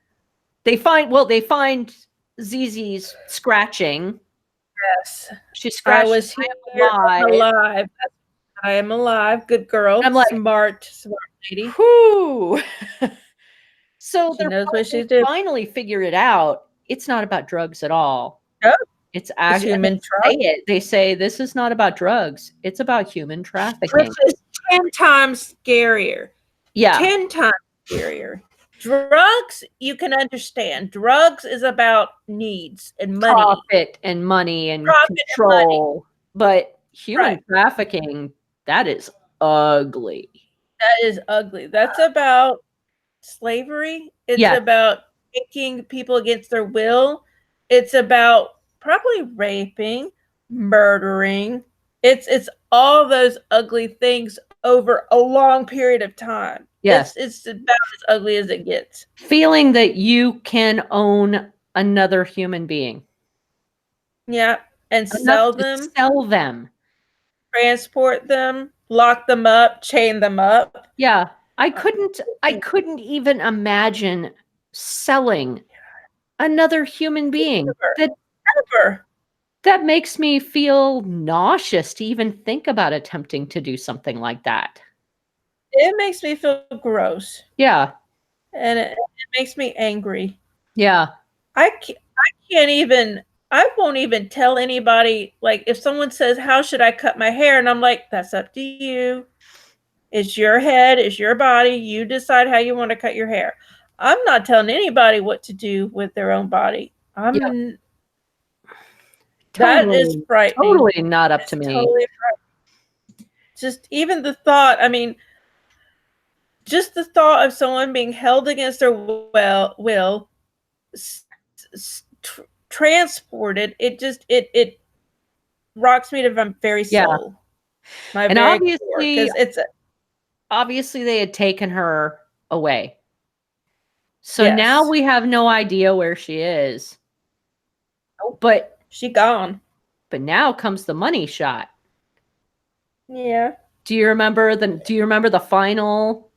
they find Zizi's scratching. Yes. She's I scratched. was I here. am I'm alive. alive. I am alive. Good girl. I'm like, smart lady. Whew. So She knows what they she's doing. finally figure it out. It's not about drugs at all. No, It's actually human trafficking. They say this is not about drugs. It's about human trafficking. Which is 10 times scarier. Yeah. 10 times scarier. Drugs, you can understand. Drugs is about needs and money. Profit and money and control. But human trafficking, that is ugly. That is ugly. That's about slavery. It's about taking people against their will. It's about probably raping, murdering. It's all those ugly things over a long period of time. Yes. It's about as ugly as it gets. Feeling that you can own another human being. Yeah. And sell them. Sell them. Transport them, lock them up, chain them up. Yeah. I couldn't even imagine selling another human being. Ever. That makes me feel nauseous to even think about attempting to do something like that. It makes me feel gross. Yeah. And it makes me angry. Yeah. I won't even tell anybody, like if someone says, how should I cut my hair? And I'm like, that's up to you. It's your head, it's your body. You decide how you want to cut your hair. I'm not telling anybody what to do with their own body. That is frightening. Totally not up to me. Totally frightening. Just even the thought, just the thought of someone being held against their will, transported, it rocks me to my very soul. My and very obviously, core, it's obviously they had taken her away. So now we have no idea where she is. But she gone. But now comes the money shot. Yeah. Do you remember the final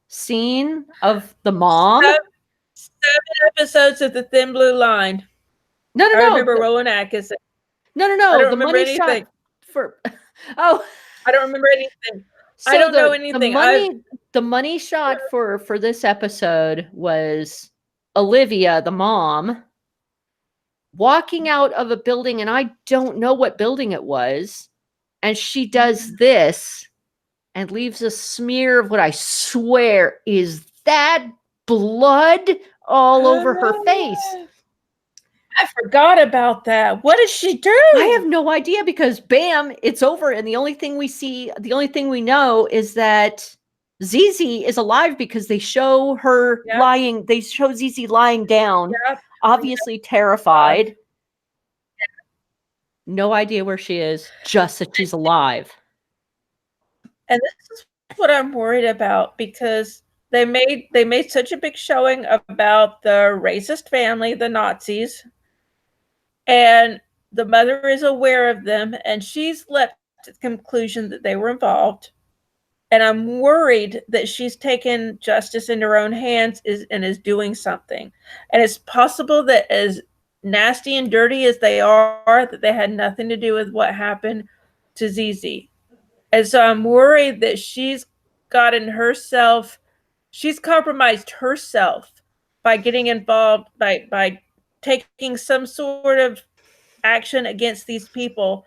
scene of the mom? 7 episodes of The Thin Blue Line. No. I remember Rowan Atkinson. No. I don't the remember money anything. Shot for I don't remember anything. So I don't know anything. The money shot for this episode was Olivia, the mom, walking out of a building, and I don't know what building it was, and she does this and leaves a smear of what I swear is that blood all over her face. I forgot about that. What does she do? I have no idea, because bam, it's over, and the only thing we know is that Zizi is alive, because they show her lying. They show Zizi lying down, obviously terrified. No idea where she is, just that she's alive. And this is what I'm worried about, because they made such a big showing about the racist family, the Nazis, and the mother is aware of them, and she's left to the conclusion that they were involved. And I'm worried that she's taken justice into her own hands and is doing something. And it's possible that, as nasty and dirty as they are, that they had nothing to do with what happened to Zizi. And so I'm worried that she's compromised herself by getting involved, by taking some sort of action against these people,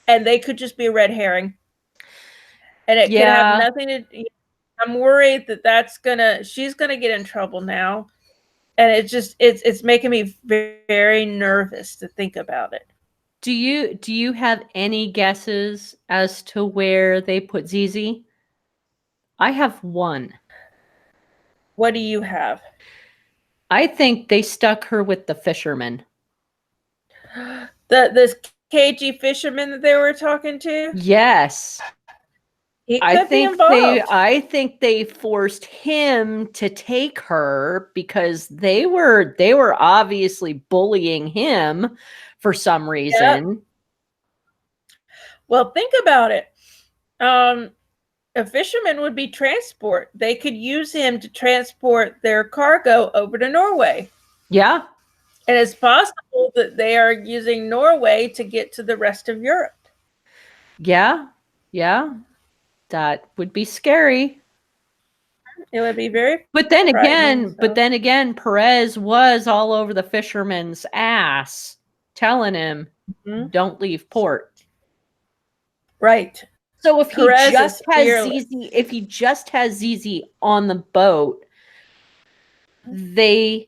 and they could just be a red herring. And it could have nothing to do. I'm worried that she's gonna get in trouble now. And it's making me very, very nervous to think about it. Do you have any guesses as to where they put Zizi? I have one. What do you have? I think they stuck her with the fisherman. This cagey fisherman that they were talking to? Yes. I think they forced him to take her, because they were obviously bullying him for some reason. Yep. Well, think about it. A fisherman would be transport. They could use him to transport their cargo over to Norway. Yeah. And it's possible that they are using Norway to get to the rest of Europe. Yeah. Yeah. That would be scary. It would be very But then frightening, again, Perez was all over the fisherman's ass, telling him, don't leave port. Right. So if Perez he just has fearless. ZZ on the boat, they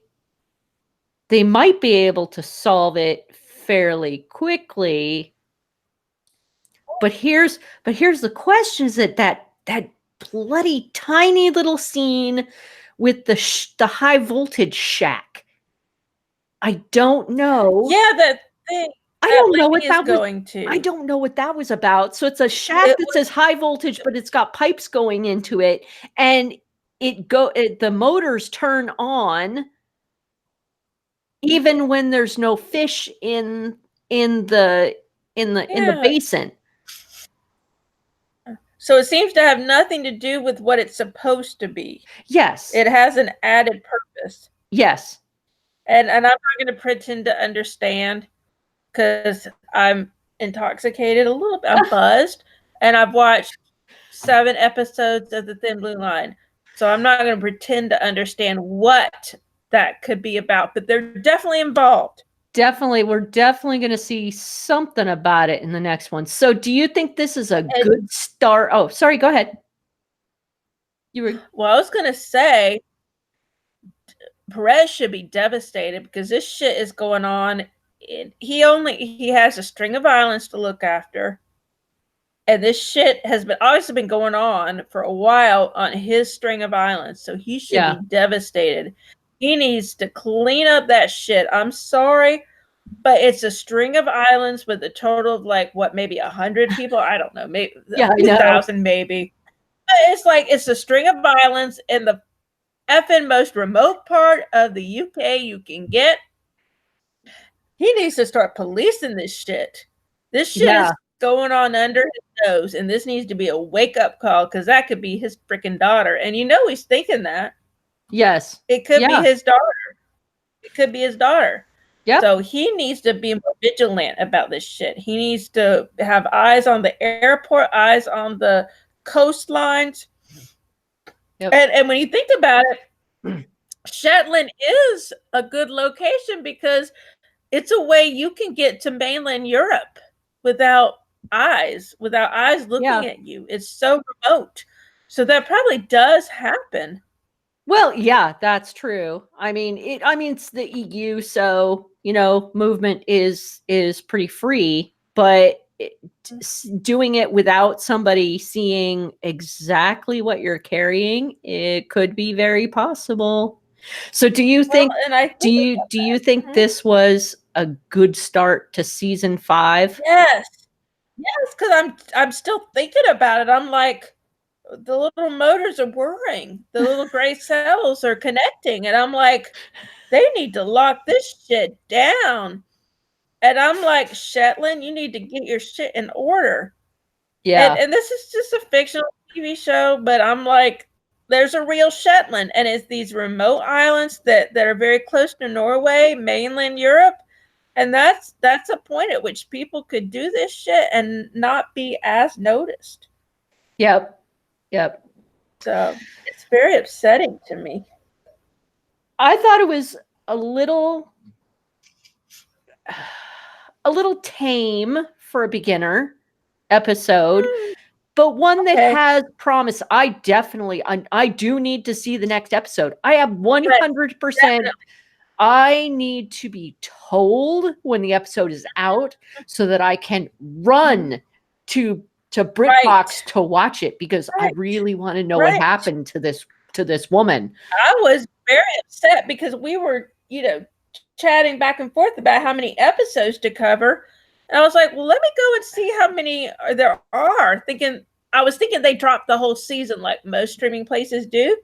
might be able to solve it fairly quickly. But here's the question: is that bloody tiny little scene with the high voltage shack? I don't know. Yeah, that thing. I don't know what is that going to. I don't know what that was about. So it's a shack that says high voltage, but it's got pipes going into it, and the motors turn on even when there's no fish in the basin. So it seems to have nothing to do with what it's supposed to be. Yes. It has an added purpose. Yes. And I'm not going to pretend to understand because I'm intoxicated a little bit. I'm buzzed. And I've watched 7 episodes of The Thin Blue Line. So I'm not going to pretend to understand what that could be about. But they're definitely involved. We're definitely going to see something about it in the next one. So do you think this is a good start? Oh, sorry, go ahead. Well, I was going to say Perez should be devastated because this shit is going on. He has a string of islands to look after. And this shit has obviously been going on for a while on his string of islands. So he should be devastated. He needs to clean up that shit. I'm sorry, but it's a string of islands with a total of maybe 100 people. I don't know, maybe 1,000 maybe. But it's a string of islands in the effing most remote part of the UK you can get. He needs to start policing this shit. This shit is going on under his nose, and this needs to be a wake-up call because that could be his freaking daughter. And he's thinking that. Yes. It could be his daughter. It could be his daughter. Yeah. So he needs to be more vigilant about this shit. He needs to have eyes on the airport, eyes on the coastlines. Yep. And when you think about it, Shetland is a good location because it's a way you can get to mainland Europe without eyes looking at you. It's so remote. So that probably does happen. Well, yeah, that's true. I mean, it's the EU, so, movement is pretty free, but doing it without somebody seeing exactly what you're carrying, it could be very possible. So do you think do you think this was a good start to season 5? Yes, because I'm still thinking about it. I'm like, the little motors are whirring, the little gray cells are connecting, and I'm like, they need to lock this shit down. And I'm like, Shetland, you need to get your shit in order. Yeah. And this is just a fictional TV show, but I'm like, there's a real Shetland, and it's these remote islands that are very close to Norway, mainland Europe. And that's a point at which people could do this shit and not be as noticed. Yep. So it's very upsetting to me. I thought it was a little tame for a beginner episode, but one that has promise. I do need to see the next episode. I have 100%. I need to be told when the episode is out so that I can run to BritBox to watch it because I really want to know what happened to this woman. I was very upset because we were, chatting back and forth about how many episodes to cover. And I was like, well, let me go and see how many there are. I was thinking they dropped the whole season like most streaming places do.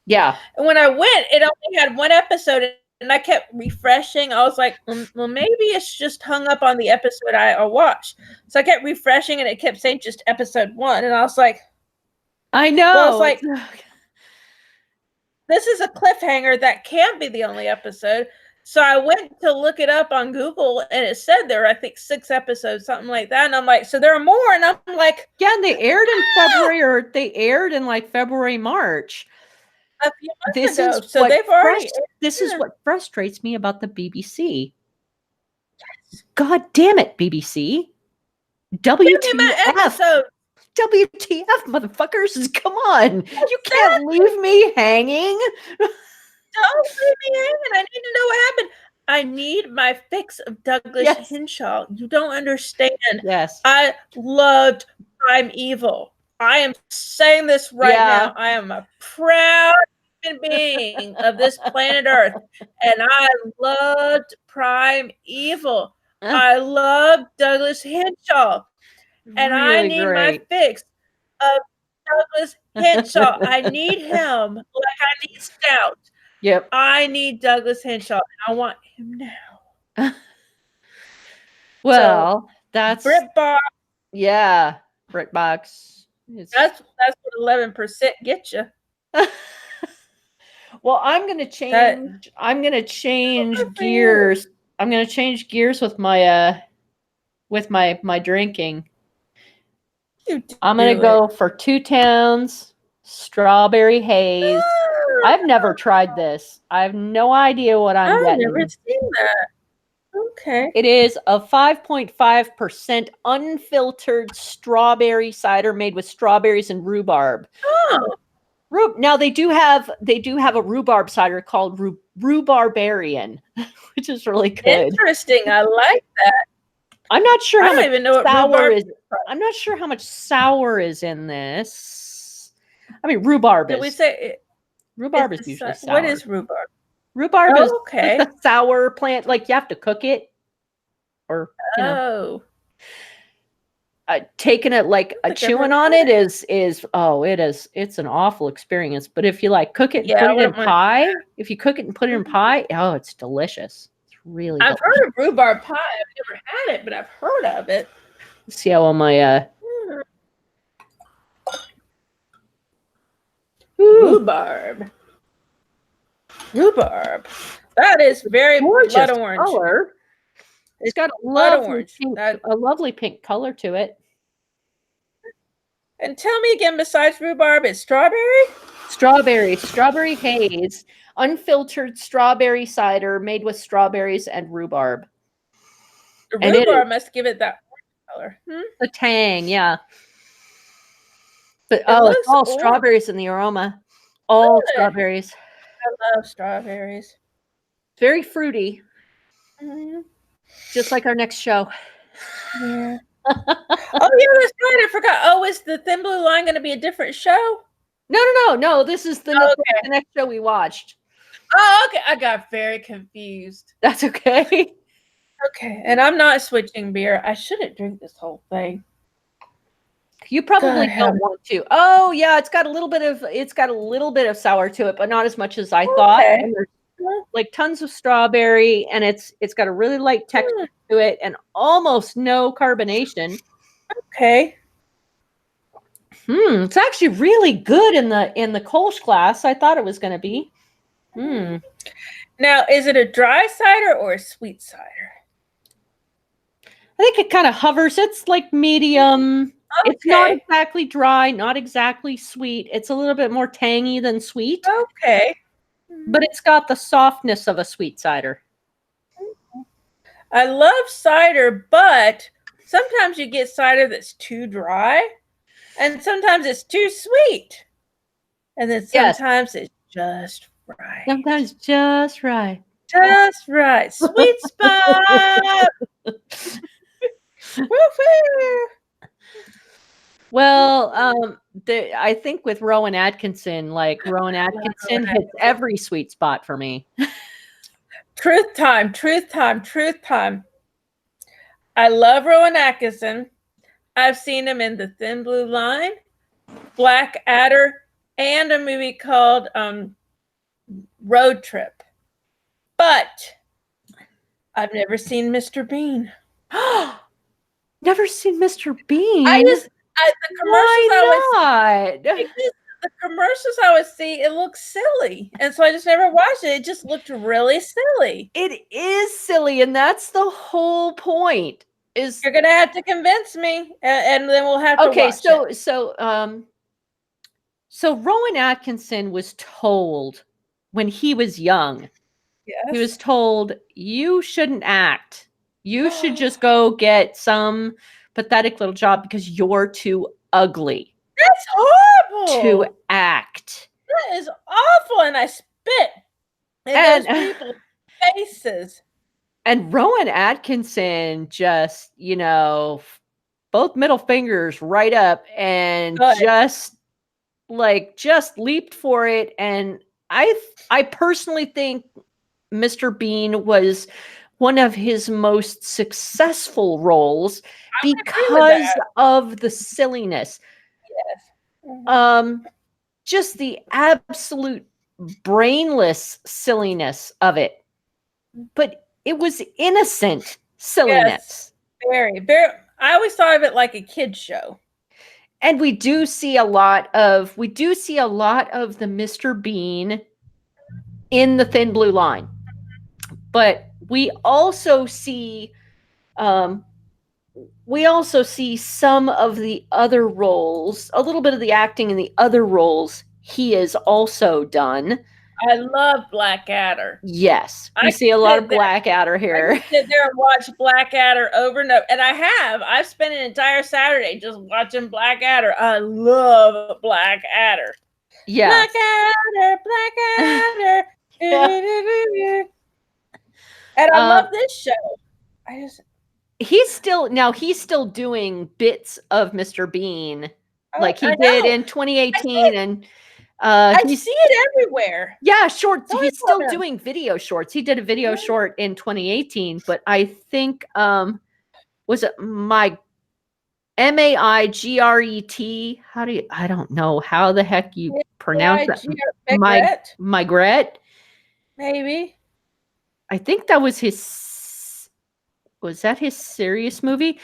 Yeah. And when I went, it only had 1 episode. And I kept refreshing. I was like, well, maybe it's just hung up on the episode I watched. So I kept refreshing, and it kept saying just episode 1. And I was like, I know. Well, it's like this is a cliffhanger that can't be the only episode. So I went to look it up on Google, and it said there were, I think, 6 episodes, something like that. And I'm like, so there are more. And I'm like, yeah, and they aired in February, or they aired in like February, March. a few months ago. So they've already. This is what frustrates me about the BBC. Yes. God damn it, BBC. WTF. WTF, motherfuckers. Come on. You can't leave me hanging. Don't leave me hanging. I need to know what happened. I need my fix of Douglas Henshaw. You don't understand. Yes. I loved Primeval. I am saying this right now. I am a proud human being of this planet Earth. And I loved Primeval. I love Douglas Henshaw. And really I need my fix of Douglas Henshaw. I need him like I need Stout. Yep. I need Douglas Henshaw. I want him now. Well, so, that's BritBox. Yeah, BritBox. That's what 11% gets you. Well, I'm gonna change. I'm gonna change gears. I'm gonna change gears with my my drinking. I'm gonna go for 2 Towns Strawberry Haze. I've never tried this. I have no idea what I'm getting. I've never seen that. Okay. It is a 5.5% unfiltered strawberry cider made with strawberries and rhubarb. Oh. Now they do have a rhubarb cider called Rhubarbarian, which is really good. Interesting. I like that. I'm not sure how much even know what sour is. I'm not sure how much sour is in this. I mean, rhubarb is. Did we say rhubarb is usually sour. What is rhubarb? Rhubarb is a sour plant. Like you have to cook it, or taking it like chewing on it is it's an awful experience. But if you like cook it and put it in pie, if you cook it and put it in pie, it's delicious. Really I've heard of rhubarb pie. I've never had it, but I've heard of it. Let's see how on my rhubarb. That is very blood orange. Color. It's got a lovely pink color to it. And tell me again, besides rhubarb, it's strawberry? Strawberry haze. Unfiltered strawberry cider made with strawberries and rhubarb. The rhubarb must give it that orange color. The tang, yeah. But it's all strawberries in the aroma. All strawberries. I love strawberries. Very fruity. Mm-hmm. Just like our next show. Yeah. Oh, yeah, that's right. I forgot. Oh, is the Thin Blue Line going to be a different show? No. This is the next show we watched. Oh, okay. I got very confused. That's okay. Okay, and I'm not switching beer. I shouldn't drink this whole thing. You probably don't want to. Oh, yeah, it's got a little bit of sour to it, but not as much as I thought. And there's like tons of strawberry, and it's got a really light texture to it, and almost no carbonation. Okay. It's actually really good in the Kolsch glass. I thought it was going to be. Now, is it a dry cider or a sweet cider? I think it kind of hovers. It's like medium. Okay. It's not exactly dry, not exactly sweet. It's a little bit more tangy than sweet. Okay. But it's got the softness of a sweet cider. I love cider, but sometimes you get cider that's too dry, and sometimes it's too sweet. And then sometimes it's just right. Sometimes just right. Just right. Sweet spot. Well, I think with Rowan Atkinson, hits every sweet spot for me. Truth time. I love Rowan Atkinson. I've seen him in The Thin Blue Line, Blackadder, and a movie called Road Trip. But I've never seen Mr. Bean. Never seen Mr. Bean? The commercials the commercials I would see, it looked silly. And so I just never watched it. It just looked really silly. It is silly, and that's the whole point. You're gonna have to convince me, and then we'll have to watch it. So Rowan Atkinson was told when he was young, Yes. he was told, you shouldn't act. You should just go get some pathetic little job because you're too ugly. That's horrible. To act. That is awful, and I spit in those people's faces. And Rowan Atkinson just, both middle fingers right up and just leaped for it. And I personally think Mr. Bean was one of his most successful roles because of the silliness. Yes. Just the absolute brainless silliness of it. But it was innocent silliness. Yes, very, very. I always thought of it like a kid's show. And we do see a lot of the Mr. Bean in the Thin Blue Line. But we also see some of the other roles, a little bit of the acting in the other roles he has also done. I love Blackadder. Yes, we see a lot of Blackadder here. I sit there and watch Blackadder over and over, and I've spent an entire Saturday just watching Blackadder. I love Blackadder. Yeah, Blackadder. And I love this show. He's still doing bits of Mr. Bean, like he did in 2018, and I see it everywhere. Yeah, shorts. He's still doing video shorts. He did a video short in 2018, but I think was it Maigret? I don't know how the heck you pronounce that. Maigret? Maybe. I think that was was that his serious movie?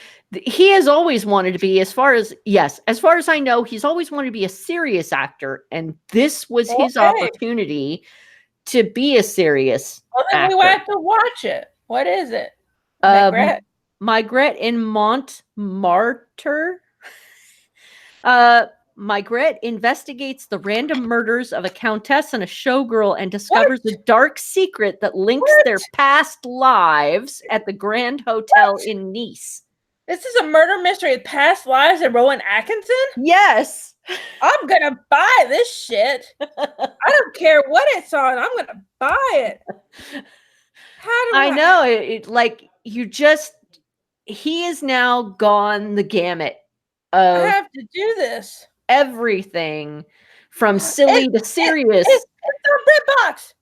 He has always wanted to be, as far as I know, he's always wanted to be a serious actor, and this was his opportunity to be a serious actor. We have to watch it. What is it? Maigret in Montmartre. Maigret investigates the random murders of a countess and a showgirl and discovers a dark secret that links their past lives at the Grand Hotel in Nice. This is a murder mystery of past lives of Rowan Atkinson? Yes. I'm going to buy this shit. I don't care what it's on. I'm going to buy it. I know. He has now gone the gamut of I have to do this. Everything from silly to serious. It's on BritBox.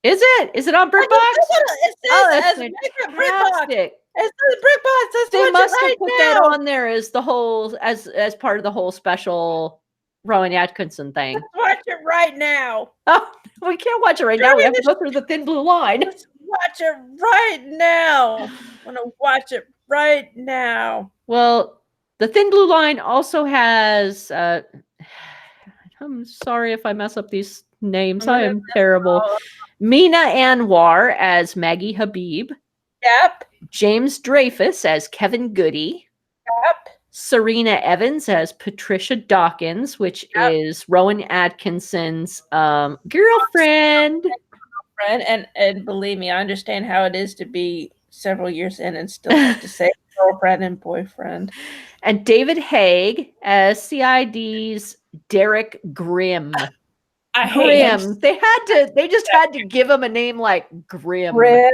Is it? Is it on BritBox? It says BritBox. It's BritBox. They must have put that on there as the whole, as part of the whole special Rowan Atkinson thing. Let's watch it right now. Oh, we can't watch it right now. We have to go through the Thin Blue Line. Let's watch it right now. I want to watch it right now. Well, the Thin Blue Line also has, I'm sorry if I mess up these names. I am terrible. Mina Anwar as Maggie Habib. Yep. James Dreyfus as Kevin Goody. Yep. Serena Evans as Patricia Dawkins, which is Rowan Atkinson's girlfriend. And believe me, I understand how it is to be several years in and still have to say girlfriend and boyfriend. And David Haig as CID's Derek Grimm. I hate him. They just had to give him a name like Grimm. They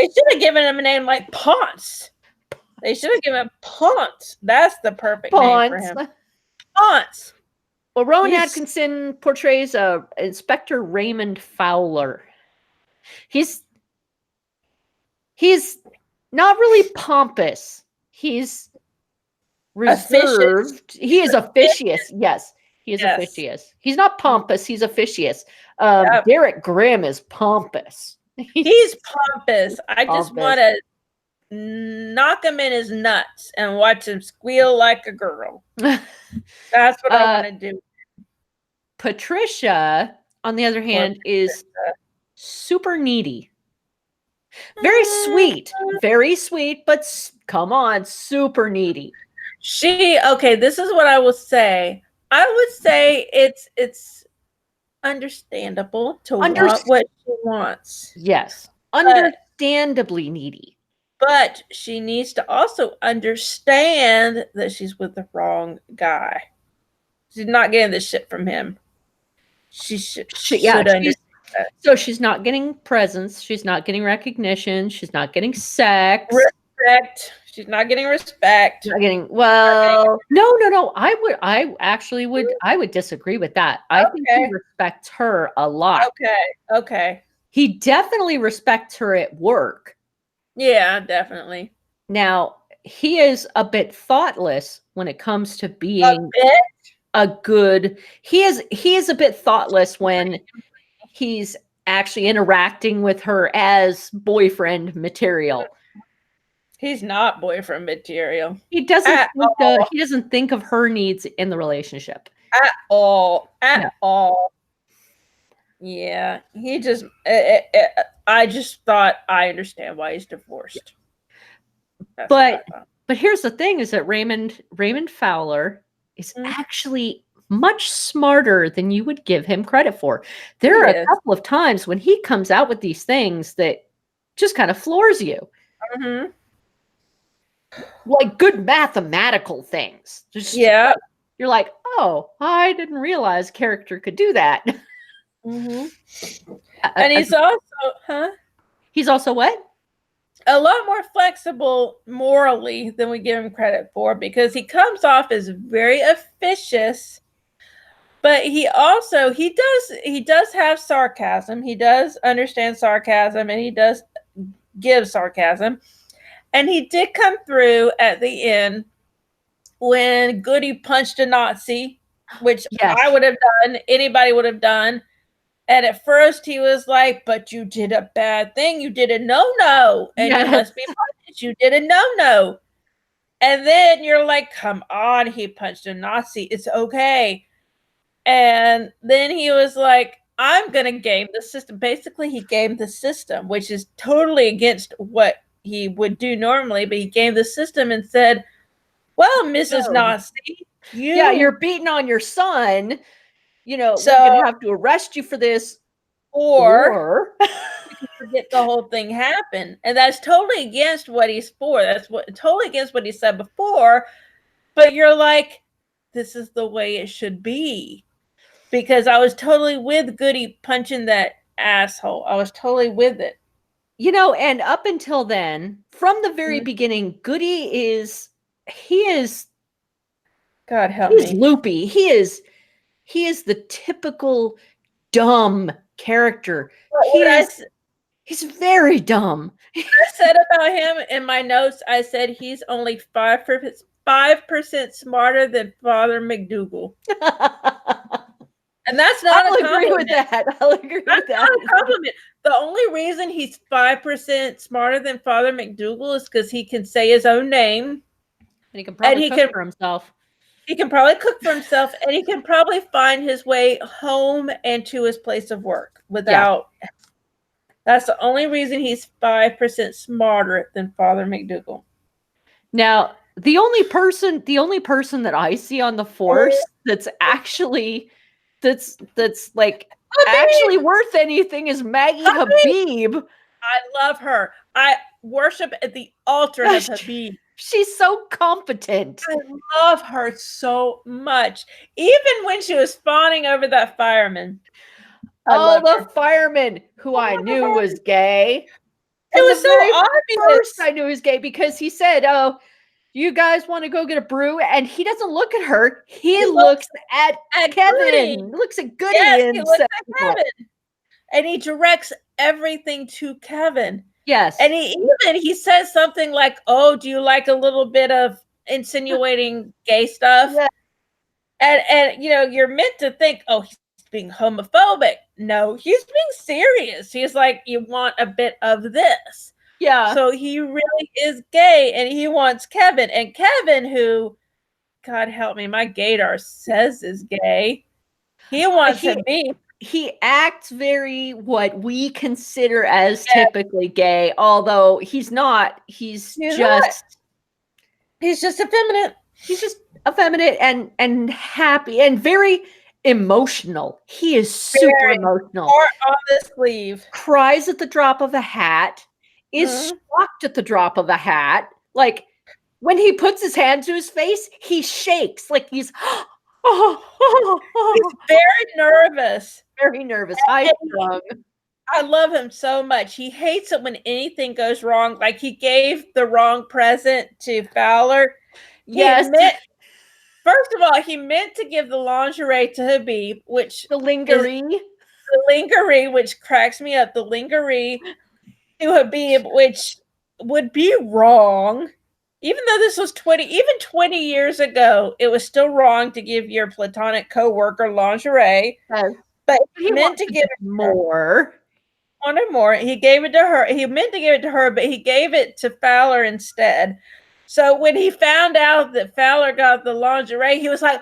should have given him a name like Ponce. They should have given him Ponce. That's the perfect name for him. Ponce. Well, Rowan Atkinson portrays Inspector Raymond Fowler. He's not really pompous. He's reserved. Officious. He is officious. Yes, he is officious. He's not pompous. He's officious. Derek Grimm is pompous. He's pompous. I just want to knock him in his nuts and watch him squeal like a girl. That's what I want to do. Patricia, on the other hand, is super needy. Very sweet, but come on, super needy. Okay, this is what I will say. I would say it's understandable to want what she wants. Yes, understandably needy. But she needs to also understand that she's with the wrong guy. She's not getting this shit from him. She should understand. So she's not getting presents. She's not getting recognition. She's not getting sex. Respect. She's not getting respect. Not getting no. I would disagree with that. I think he respects her a lot. Okay. He definitely respects her at work. Yeah, definitely. Now, he is a bit thoughtless when it comes to being a good. He is a bit thoughtless when he's actually interacting with her as boyfriend material. He's not boyfriend material. He doesn't think of her needs in the relationship at all. All. Yeah, he just. I just thought I understand why he's divorced. But here's the thing: is that Raymond Fowler is actually much smarter than you would give him credit for. There are a couple of times when he comes out with these things that just kind of floors you. Mm-hmm. Like good mathematical things. You're like, oh, I didn't realize character could do that. Mm-hmm. And he's also, He's also what? A lot more flexible morally than we give him credit for, because he comes off as very officious, but he does have sarcasm. He does understand sarcasm, and he does give sarcasm. And he did come through at the end when Goody punched a Nazi, which I would have done, anybody would have done. And at first he was like, but you did a bad thing. You did a no-no. And you must be punished. You did a no-no. And then you're like, come on, he punched a Nazi. It's okay. And then he was like, I'm going to game the system. Basically, he gamed the system, which is totally against what he would do normally. But he gamed the system and said, well, Mrs. Nazi, you're beating on your son. We're going to have to arrest you for this. Or you can forget the whole thing happened. And that's totally against what he's for. That's totally against what he said before. But you're like, this is the way it should be. Because I was totally with Goody punching that asshole. I was totally with it. And up until then, from the very beginning, Goody is God help me. He's loopy. He is the typical dumb character. He's very dumb. I said about him in my notes, I said he's only 5% smarter than Father McDougal. And that's not a compliment. I'll agree with that. That's not a compliment. The only reason he's 5% smarter than Father McDougal is because he can say his own name. And he can probably cook for himself. He can probably cook for himself, and he can probably find his way home and to his place of work without. Yeah. That's the only reason he's 5% smarter than Father McDougal. Now, the only person that I see on the force that's actually like actually worth anything is Maggie Habib. I love her. I worship at the altar of Habib. She's so competent. I love her so much. Even when she was fawning over that fireman. Fireman who I knew was gay. It was so obvious. First I knew he was gay because he said, oh, you guys want to go get a brew? And he doesn't look at her. He looks at Kevin. Goody. He looks at Goody. Yes, he looks at Kevin. And he directs everything to Kevin. Yes. And he says something like, oh, do you like a little bit of insinuating gay stuff? Yeah. And you're meant to think, oh, he's being homophobic. No, he's being serious. He's like, you want a bit of this. Yeah. So he really is gay, and he wants Kevin. And Kevin, who, God help me, my gaydar says is gay. He wants to be. He acts very what we consider as typically gay, although he's not. He's just effeminate. He's just effeminate and happy and very emotional. He is super emotional. Or on the sleeve. Cries at the drop of a hat, is shocked at the drop of a hat. Like when he puts his hand to his face, he shakes like he's he's very nervous. Very nervous. I love him so much. He hates it when anything goes wrong. Like he gave the wrong present to Fowler. Yes. First of all, he meant to give the lingerie to Habib, which the lingerie, which cracks me up. The lingerie to Habib, which would be wrong. Even though this was 20 years ago, it was still wrong to give your platonic coworker lingerie. But he meant to give it more. Wanted more. He gave it to her. He meant to give it to her, but he gave it to Fowler instead. So when he found out that Fowler got the lingerie, he was like,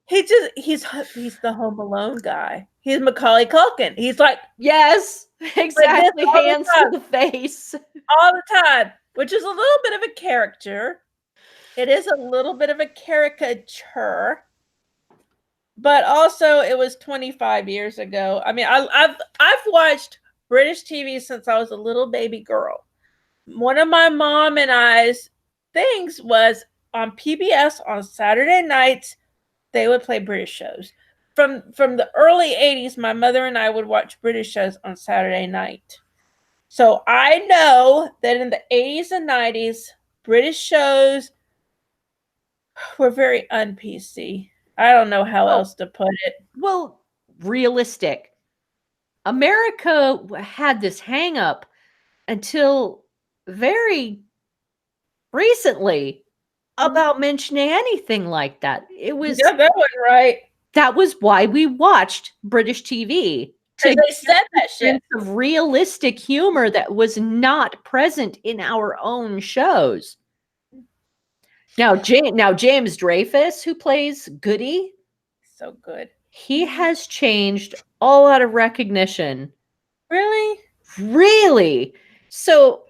he's the Home Alone guy. He's Macaulay Culkin. He's like, yes, exactly. Hands to the face all the time, which is a little bit of a character. It is a little bit of a caricature, but also it was 25 years ago. I mean, I've watched British TV since I was a little baby girl. One of my mom and I's things was on PBS on Saturday nights, they would play British shows. From the early 80s, my mother and I would watch British shows on Saturday night. So I know that in the 80s and 90s, British shows were very un-PC. I don't know how else to put it. Well, realistic. America had this hang up until very recently about mentioning anything like that. It was that wasn't right. That was why we watched British TV. They said that shit of realistic humor that was not present in our own shows. Now, James Dreyfus, who plays Goody, so good. He has changed all out of recognition. Really? Really? So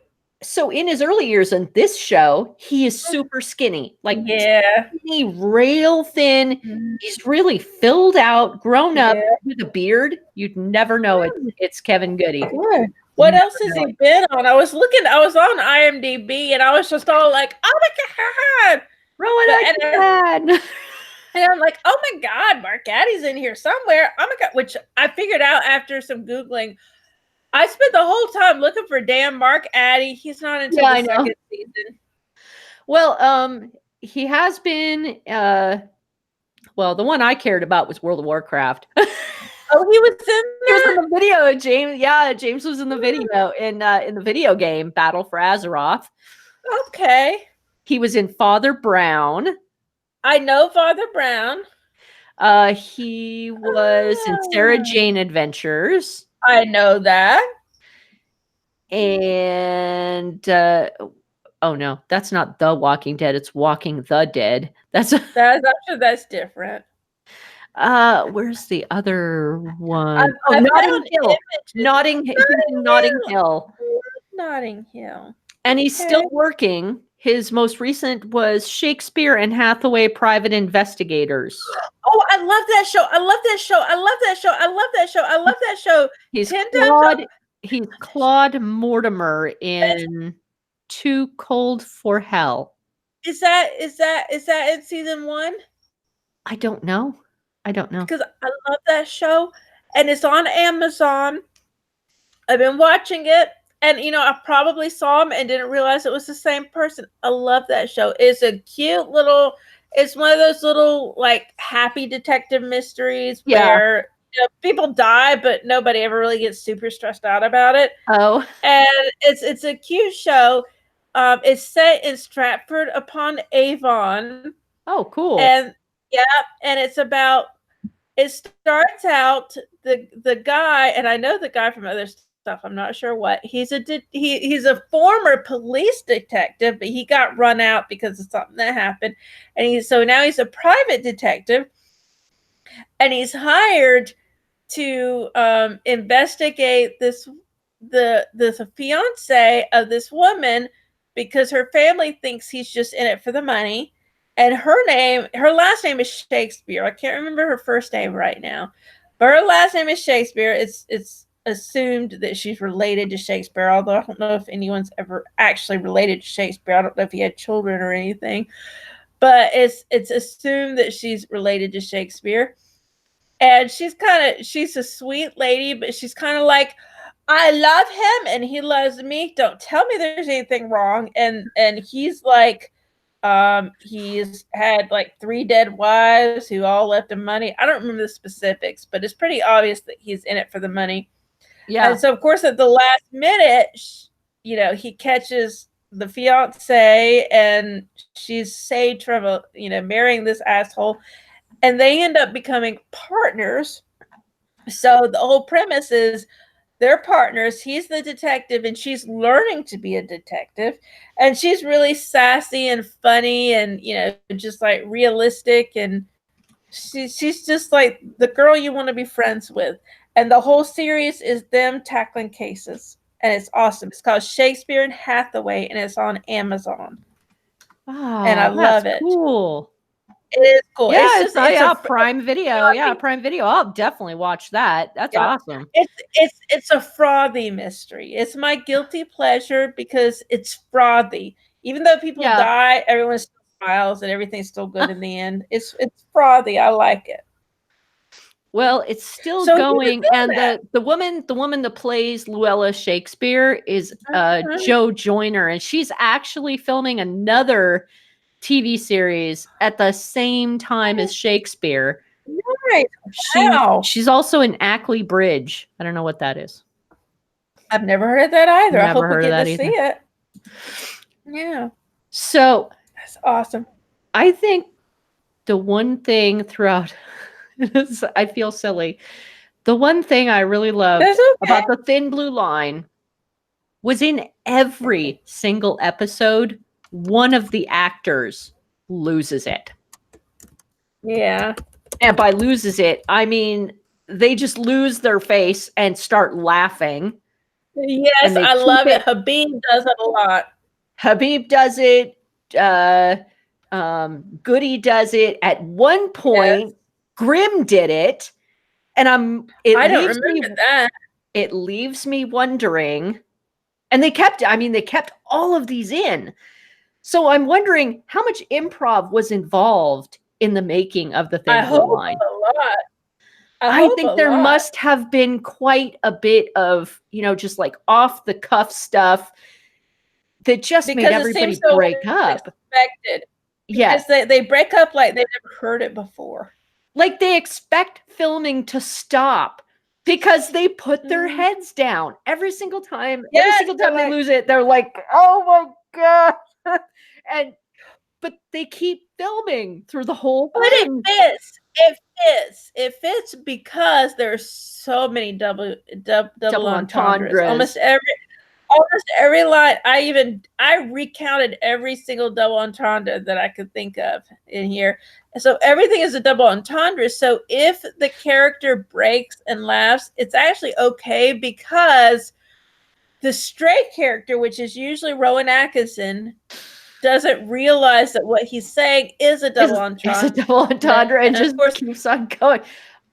in his early years in this show, he is super skinny. Like skinny, rail thin. Mm-hmm. He's really filled out, grown up with a beard. You'd never know it's Kevin Goody. Good. What else has he been on? I was on IMDb and I was just all like, oh my God. Rowan And I'm like, oh my God, Mark Addy's in here somewhere. Oh my God, which I figured out after some Googling. I spent the whole time looking for damn Mark Addy. He's not until the second season. Well, he has been, the one I cared about was World of Warcraft. Oh, he was in the video, James. Yeah, James was in the video in the video game Battle for Azeroth. Okay. He was in Father Brown. I know Father Brown. He was in Sarah Jane Adventures. I know that. And oh no, that's not The Walking Dead. It's Walking the Dead. That's different. Where's the other one? Notting Hill. Notting Hill. Notting Hill. And he's still working. His most recent was Shakespeare and Hathaway Private Investigators. Oh, I love that show. He's Claude Mortimer in Too Cold for Hell. Is that in season 1? I don't know. Because I love that show, and it's on Amazon. I've been watching it, and I probably saw him and didn't realize it was the same person. I love that show. It's a cute little. It's one of those little like happy detective mysteries where people die, but nobody ever really gets super stressed out about it. Oh, and it's a cute show. It's set in Stratford upon Avon. Oh, cool. And it's about. It starts out the guy, and I know the guy from other stuff. I'm not sure what he's a former police detective, but he got run out because of something that happened, and now he's a private detective. and he's hired to investigate the fiance of this woman because her family thinks he's just in it for the money. And her last name is Shakespeare. I can't remember her first name right now, but her last name is Shakespeare. It's assumed that she's related to Shakespeare, although I don't know if anyone's ever actually related to Shakespeare. I don't know if he had children or anything, but it's assumed that she's related to Shakespeare. And she's a sweet lady, but she's kind of like, I love him and he loves me. Don't tell me there's anything wrong. And he's like, he's had like 3 dead wives who all left him money. I don't remember the specifics, but it's pretty obvious that he's in it for the money. Yeah. And so, of course, at the last minute, he catches the fiance and she's saved from marrying this asshole. And they end up becoming partners. So the whole premise is they're partners. He's the detective and she's learning to be a detective. And she's really sassy and funny and, just like realistic. And she's just like the girl you want to be friends with. And the whole series is them tackling cases. And it's awesome. It's called Shakespeare and Hathaway and it's on Amazon. Oh, and I love it. Cool. It is cool. Yeah, it's a Prime Video. Yeah, Prime Video. I'll definitely watch that. That's awesome. It's a frothy mystery. It's my guilty pleasure because it's frothy. Even though people die, everyone still smiles and everything's still good in the end. It's frothy. I like it. Well, it's still going, and the woman that plays Luella Shakespeare is Jo Joyner, and she's actually filming another TV series at the same time as Shakespeare. Right. Wow. She's also in Ackley Bridge. I don't know what that is. I've never heard of that either. I hope we get to see it. Yeah. So that's awesome. I think the one thing throughout, I feel silly. The one thing I really loved about The Thin Blue Line was in every single episode, one of the actors loses it. Yeah. And by loses it, I mean they just lose their face and start laughing. Yes, I love it. Habib does it a lot. Habib does it. Goody does it. At one point, Grimm did it. And I don't remember that. It leaves me wondering. And they kept all of these in. So I'm wondering how much improv was involved in the making of The Thin Blue Line. A lot. I think there must have been quite a bit of, just like off the cuff stuff that just made everybody break up. Expected. Yes. They break up like they've never heard it before. Like they expect filming to stop because they put their heads down every single time. Every single time they lose it, they're like, oh my God. But they keep filming through the whole thing. But it fits because there's so many double entendres. Almost every line. I recounted every single double entendre that I could think of in here. So everything is a double entendre. So if the character breaks and laughs, it's actually okay because the stray character, which is usually Rowan Atkinson, doesn't realize that what he's saying is a double entendre. It's a double entendre and just keeps on going.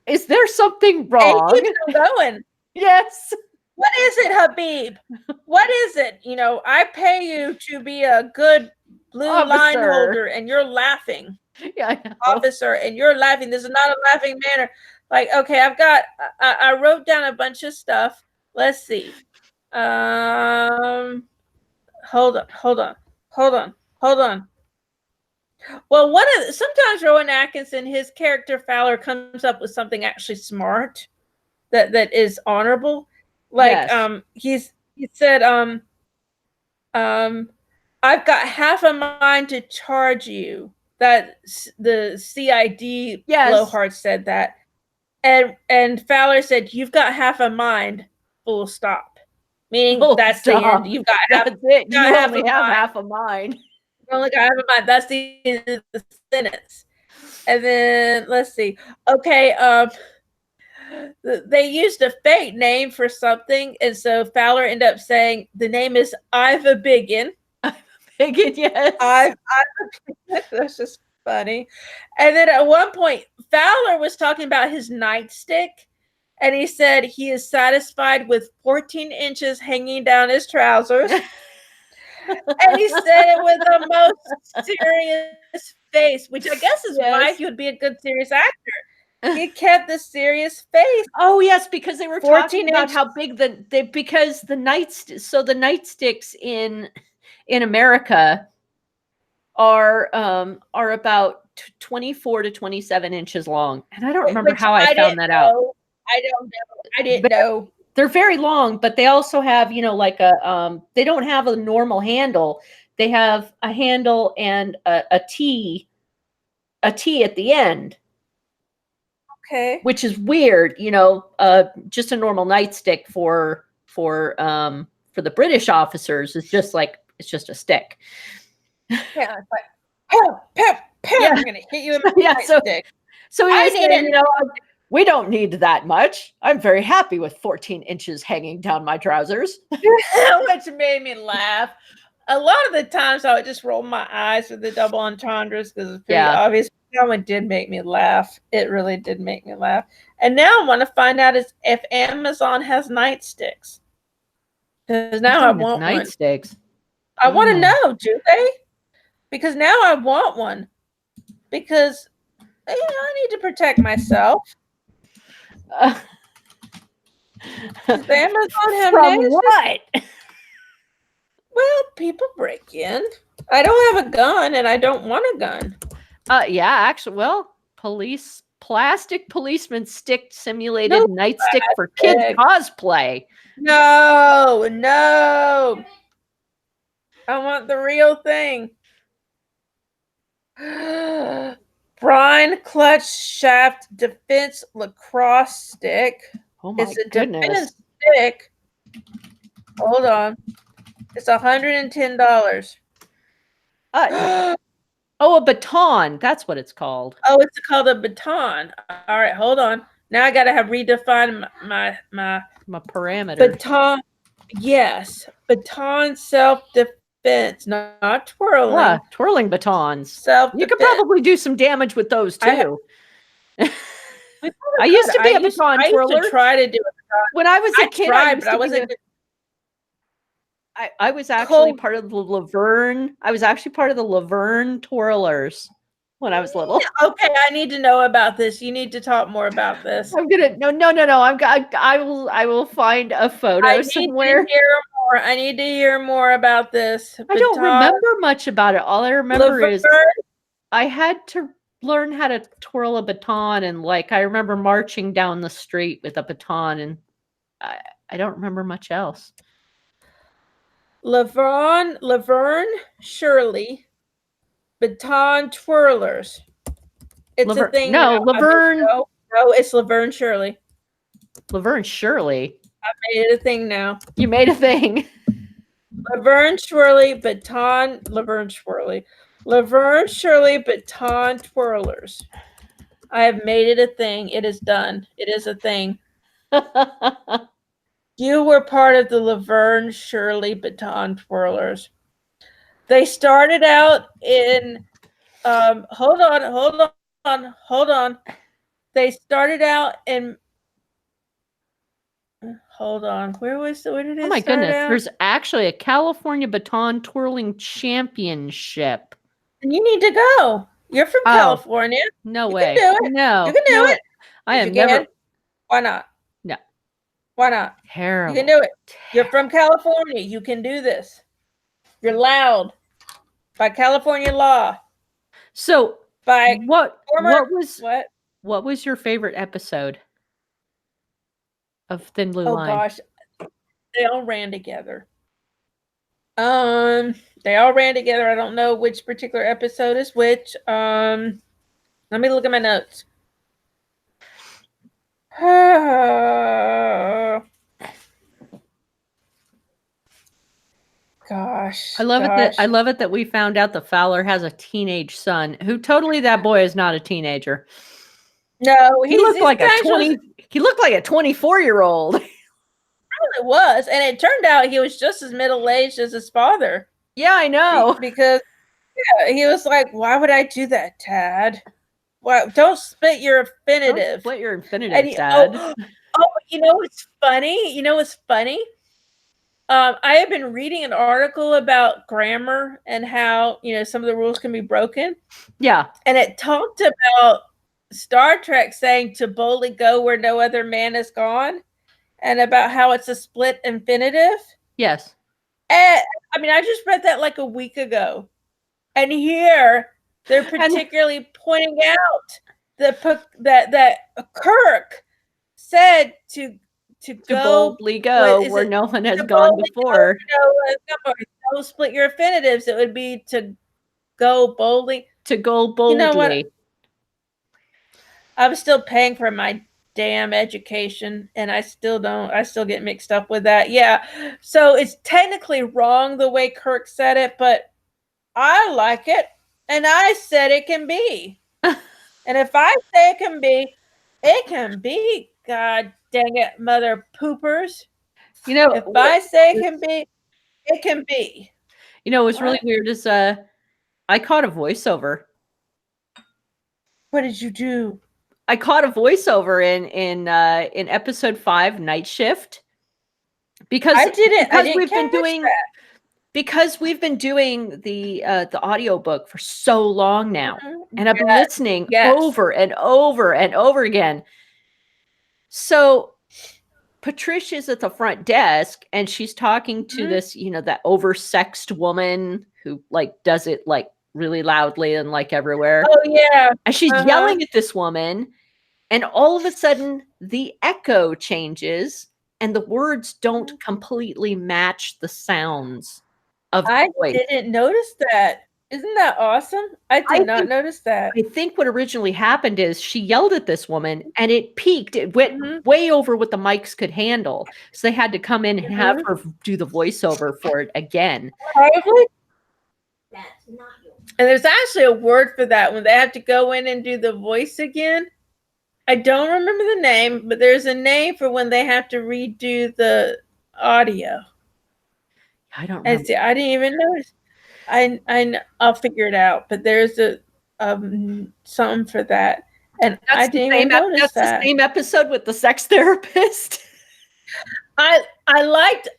Is there something wrong? And he keeps on going. Yes. What is it, Habib? What is it? I pay you to be a good blue line holder and you're laughing. Yeah, I know. Officer, and you're laughing. This is not a laughing manner. Like, okay, I wrote down a bunch of stuff. Let's see. Hold on. Well, sometimes Rowan Atkinson, his character Fowler, comes up with something actually smart that is honorable. Like, he said, I've got half a mind to charge you. That the CID blowhard said that. And Fowler said, you've got half a mind, full stop. Meaning that's the end. You've got half it. You only have half a mind. You only got half a mind. That's the end of the sentence. And then let's see. Okay, they used a fake name for something, and so Fowler ended up saying the name is Iva Biggin. Biggin, yes. Iva Biggin. That's just funny. And then at one point, Fowler was talking about his nightstick, and he said he is satisfied with 14 inches hanging down his trousers. And he said it with the most serious face, which I guess is why he would be a good serious actor. He kept the serious face. Oh yes, because they were talking about how big because the nightsticks in America are about 24 to 27 inches long, and I don't remember how I found that out. I don't know. I didn't know. They're very long, but they also have, like they don't have a normal handle. They have a handle and a T at the end. Okay. Which is weird, just a normal nightstick for the British officers is just like, it's just a stick. Yeah, it's like, yeah. I'm gonna hit you with my nightstick. So he was saying, we don't need that much. I'm very happy with 14 inches hanging down my trousers. Which made me laugh. A lot of the times I would just roll my eyes with the double entendres because it's pretty obvious. That one did make me laugh. It really did make me laugh. And now I want to find out if Amazon has nightsticks. Because now I want nightsticks. I want to know, do they? Because now I want one. Because I need to protect myself. Does Amazon have from what? Well, people break in. I don't have a gun, and I don't want a gun. Yeah, actually, well, plastic policeman stick simulated nightstick for kids cosplay. No. I want the real thing. Brine clutch shaft defense lacrosse stick. Oh my goodness. Defense stick. Hold on. It's $110. Oh, a baton. That's what it's called. Oh, it's called a baton. All right, hold on. Now I gotta have redefined my parameter. Baton. Yes, baton self-defense, not twirling. Yeah, twirling batons. You could probably do some damage with those too. I used to be a baton twirler. I used to try to do it when I was a kid. But I wasn't. I was actually part of the Laverne. I was actually part of the Laverne twirlers when I was little. Okay, I need to know about this. You need to talk more about this. I'm gonna I will find a photo somewhere. I need to hear more about this. I don't remember much about it. All I remember is I had to learn how to twirl a baton, and I remember marching down the street with a baton, and I don't remember much else. Laverne Shirley baton twirlers. It's a thing. No, Laverne. No, it's Laverne Shirley. Laverne Shirley. I made it a thing now. You made a thing. Laverne Shirley baton. Laverne Shirley baton twirlers. I have made it a thing. It is done. It is a thing. You were part of the Laverne Shirley baton twirlers. They started out in hold on. They started out in hold on. Where did it start? Oh my goodness. There's actually a California baton twirling championship. And you need to go. You're from California. No way. Can do it. No. You can do it. I am never. Why not? No. Why not? Terrible. You can do it. You're from California. You can do this. You're loud. By California law. So what was your favorite episode of Thin Blue Line? Oh gosh. They all ran together. They all ran together. I don't know which particular episode is which. Let me look at my notes. gosh. I love it that we found out that Fowler has a teenage son who that boy is not a teenager. No, he looked like a 24-year-old. Really was, and it turned out he was just as middle-aged as his father. Yeah, I know. Because he was like, "Why would I do that, Dad? Why don't split your infinitive? Don't split your infinitive, Dad." You know what's funny? I have been reading an article about grammar and how some of the rules can be broken. Yeah, and it talked about Star Trek saying to boldly go where no other man is gone, and about how it's a split infinitive. Yes. And I just read that like a week ago, and here they're particularly pointing out that Kirk said to boldly go where no one has gone before. Don't split your infinitives. It would be to go boldly. To go boldly. You know what? I'm still paying for my damn education, and I still get mixed up with that. Yeah. So it's technically wrong the way Kirk said it, but I like it, and I said it can be. And if I say it can be, it can be. God dang it, mother poopers. If I say it can be, it can be. What's really weird is I caught a voiceover. What did you do? I caught a voiceover in episode 5, Night Shift, because we've been doing the audiobook for so long now, and I've been listening over and over and over again. So Patricia's at the front desk, and she's talking to this, that oversexed woman who does it really loudly and everywhere. Oh yeah. And she's yelling at this woman, and all of a sudden the echo changes and the words don't completely match the sounds of the voice. I didn't notice that. Isn't that awesome? I did not notice that. I think what originally happened is she yelled at this woman, and it peaked. It went way over what the mics could handle. So they had to come in and have her do the voiceover for it again. Probably. That's not yours. And there's actually a word for that when they have to go in and do the voice again. I don't remember the name, but there's a name for when they have to redo the audio. I don't know. I didn't even notice. I'll figure it out, but there's a something for that, and I didn't even notice that. That's the same episode with the sex therapist. I liked.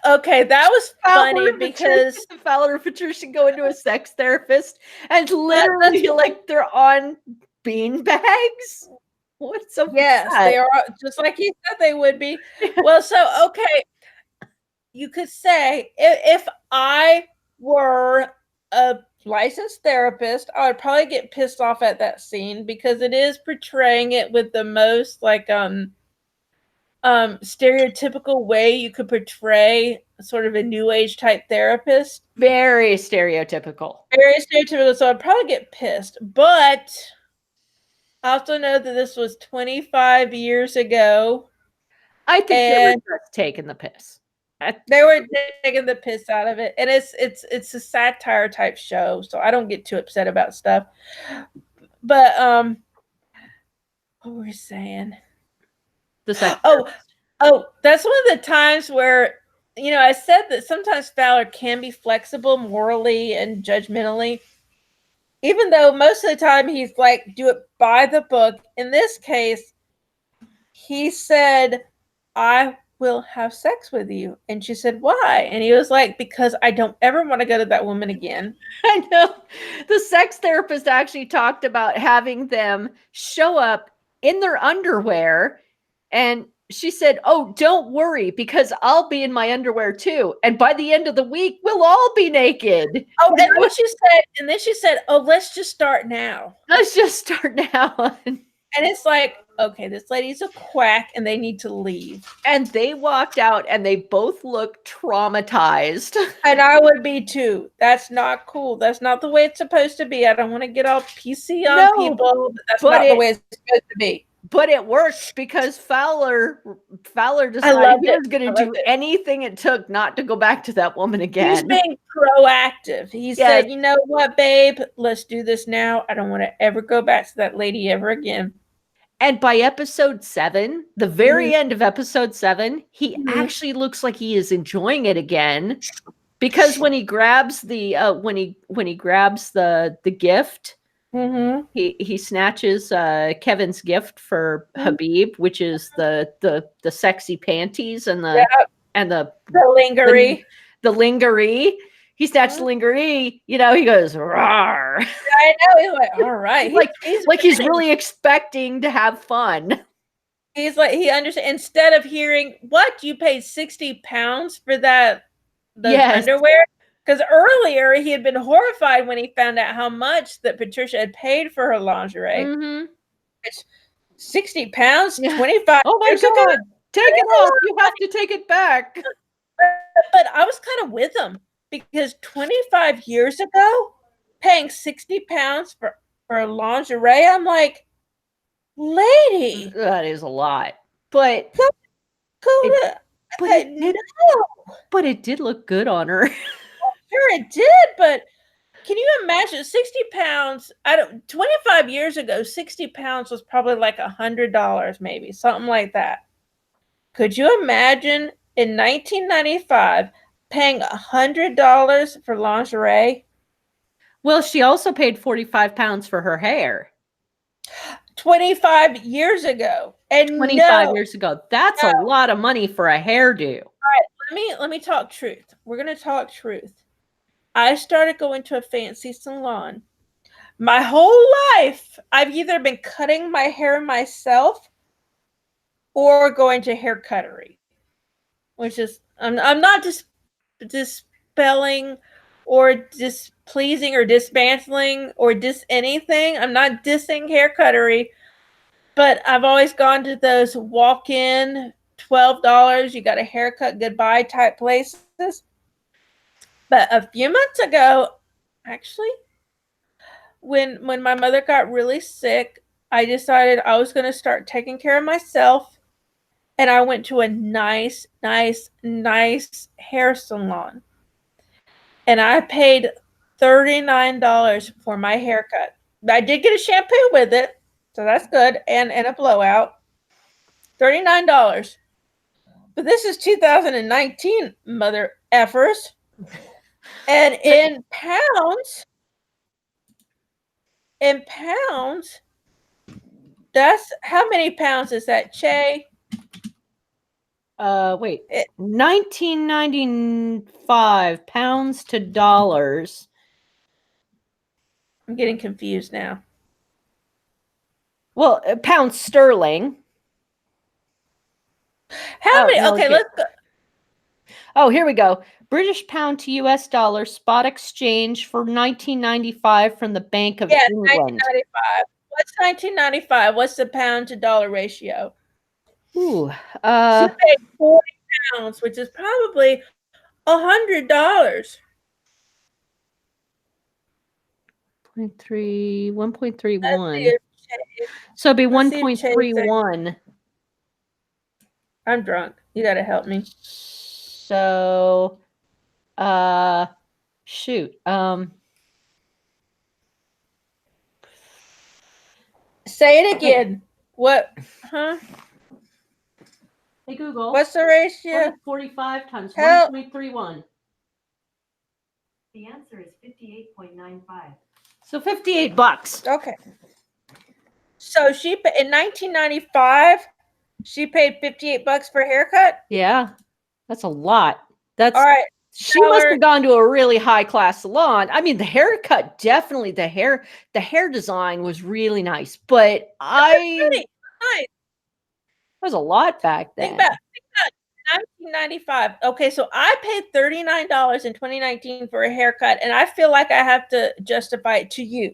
Okay, that was funny because Fowler and Patricia go into a sex therapist, and literally they're on bean bags. What's so? Yes, they are just like he said they would be. Well, so okay, you could say if I were a licensed therapist, I would probably get pissed off at that scene because it is portraying it with the most stereotypical way you could portray sort of a new age type therapist. Very stereotypical. So I'd probably get pissed. But I also know that this was 25 years ago. I think they were just taking the piss. They were taking the piss out of it, and it's a satire type show, so I don't get too upset about stuff. But what were we saying? That's one of the times where I said that sometimes Fowler can be flexible morally and judgmentally, even though most of the time he's do it by the book. In this case, he said, "I will have sex with you." And she said, "Why?" And he was like, "Because I don't ever want to go to that woman again." I know. The sex therapist actually talked about having them show up in their underwear. And she said, "Oh, don't worry, because I'll be in my underwear too. And by the end of the week, we'll all be naked." Oh, and then she said, "Oh, let's just start now. Let's just start now." And it's like, okay, this lady's a quack and they need to leave. And they walked out and they both looked traumatized. And I would be too. That's not cool. That's not the way it's supposed to be. I don't want to get all PC on people, but that's not the way it's supposed to be. but it worked because Fowler I decided loved he it. was going I to do loved it. anything it took not to go back to that woman He's again. being proactive. He Yes. said, "You know what, babe? Let's do this now. I don't want to ever go back to that lady ever again." And by episode 7, the very end of episode 7, he Mhm. actually looks like he is enjoying it again, because when he grabs the when he grabs the gift, Mm-hmm. he snatches Kevin's gift for Mhm. Habib, which is the sexy panties and the Yep. and the lingerie. the lingerie. He snatched Mhm. lingerie, you know, he goes, "Rawr." I know. He's like, all right. He's really expecting to have fun. He's like, he understands. Instead of hearing, what, you paid £60 for those underwear? Because earlier he had been horrified when he found out how much that Patricia had paid for her lingerie. Mm-hmm. It's £60, Yeah. 25 Oh my years ago. God. Take it off. You have to take it back. But I was kind of with him, because 25 years ago, paying £60 for lingerie, I'm like, lady, That is a lot. But but it did look good on her. Sure it did, but can you imagine £60? 25 years ago, £60 was probably like $100, maybe something like that. Could you imagine in 1995 paying $100 for lingerie? Well, she also paid 45 pounds for her hair. 25 years ago. And 25 years ago. That's a lot of money for a hairdo. All right, let me talk truth. We're going to talk truth. I started going to a fancy salon. My whole life, I've either been cutting my hair myself or going to hair cuttery, which is, I'm not just dispelling or displeasing or dismantling or anything. I'm not dissing hair cuttery, but I've always gone to those walk-in $12, you got a haircut, goodbye type places. But a few months ago, actually, when my mother got really sick, I decided I was going to start taking care of myself, and I went to a nice hair salon, and I paid $39 for my haircut. I did get a shampoo with it, so that's good, and a blowout. $39. But this is 2019, mother effers. And in pounds, that's, how many pounds is that, Che? Wait. 1995 pounds to dollars. I'm getting confused now. Well, pounds sterling. How many? Okay, let's go. Oh, here we go. British pound to US dollar spot exchange for 1995 from the Bank of England. 1995. What's 1995? What's the pound to dollar ratio? Ooh, she paid 40 pounds, which is probably $100. 1.31. So it'd be 1.31. I'm drunk. You gotta help me. So, shoot. Say it again. What? Huh? Hey Google. What's the ratio? 45 times 1.31. The answer is 58.95. So $58. Okay. So she in 1995, she paid $58 for a haircut. Yeah, that's a lot. That's all right. She must have gone to a really high class salon. I mean, the haircut definitely. The hair design was really nice, but really nice. It was a lot back then. Think about 1995. Okay, so I paid $39 in 2019 for a haircut, and I feel like I have to justify it to you.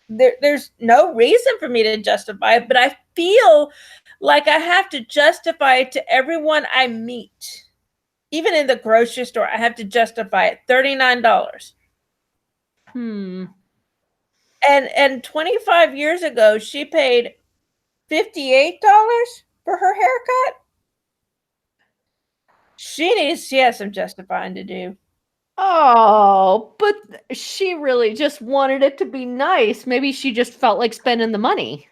There's no reason for me to justify it, but I feel like I have to justify it to everyone I meet. Even in the grocery store, I have to justify it. $39. And 25 years ago, she paid $58 for her haircut? She has some justifying to do. Oh, but she really just wanted it to be nice. Maybe she just felt like spending the money.